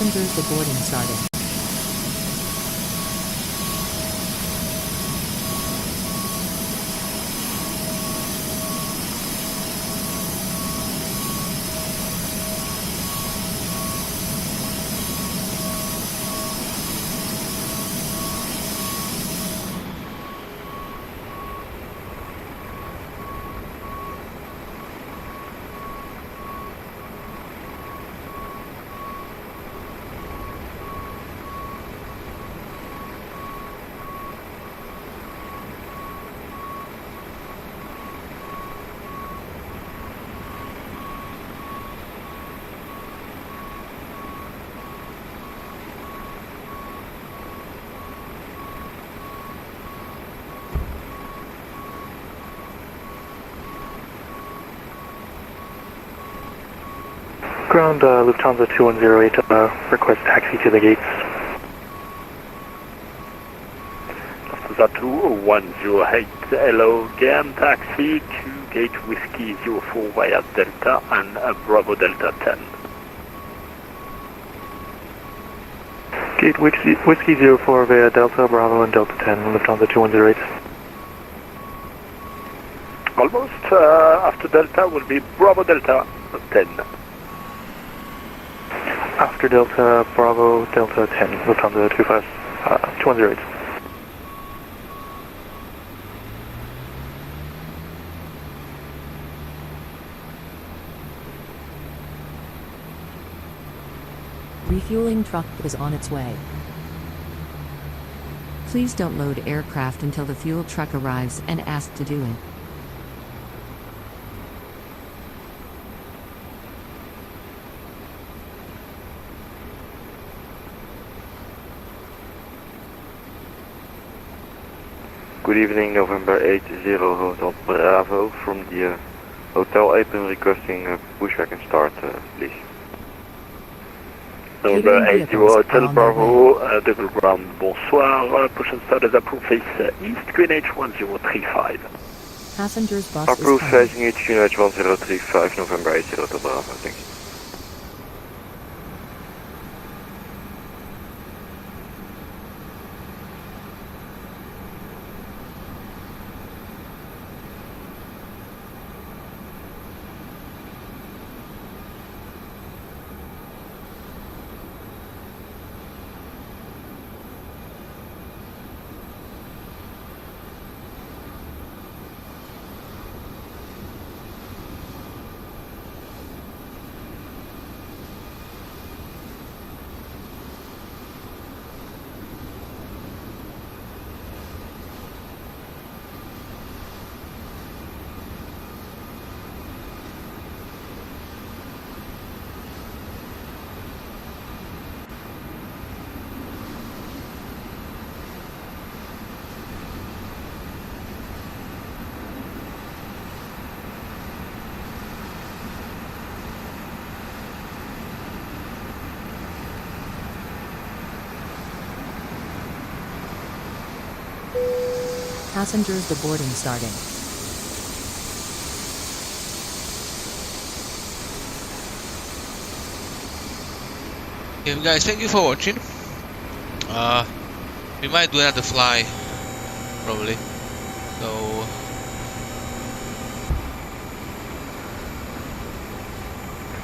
Passengers, the boarding starting. Ground Lufthansa 2108, request taxi to the gates. Lufthansa 2108, hello again, taxi to gate Whiskey 04 via Delta and Bravo Delta 10. Gate Whiskey 04 via Delta, Bravo and Delta 10, Lufthansa 2108. Almost, after Delta will be Bravo Delta 10. After Delta, Bravo, Delta 10, Lufthansa 2108. Refueling truck is on its way. Please don't load aircraft until the fuel truck arrives and ask to do it. Good evening, November 80 Hotel Bravo from the Hotel Apron requesting pushback and start, please. November 80 Hotel Bravo, double ground, bonsoir, push and start is approved face east, QNH 1035. Passengers bus Approved is coming. facing east, QNH 1035, November 80 Hotel Bravo, thank you. Passengers, the boarding starting. Okay guys, thank you for watching. We might do another fly, probably. So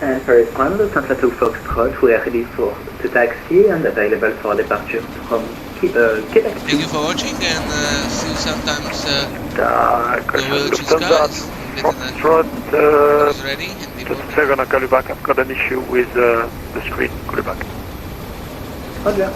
And for its final, Lufthansa 2 Foxtrot, we are ready for the taxi and available for departure from Quebec. thank you for watching, and see you sometimes. The village skies. Foxtrot, Is ready. just a second, I'll call you back. I've got an issue with the screen. Call you back. Roger.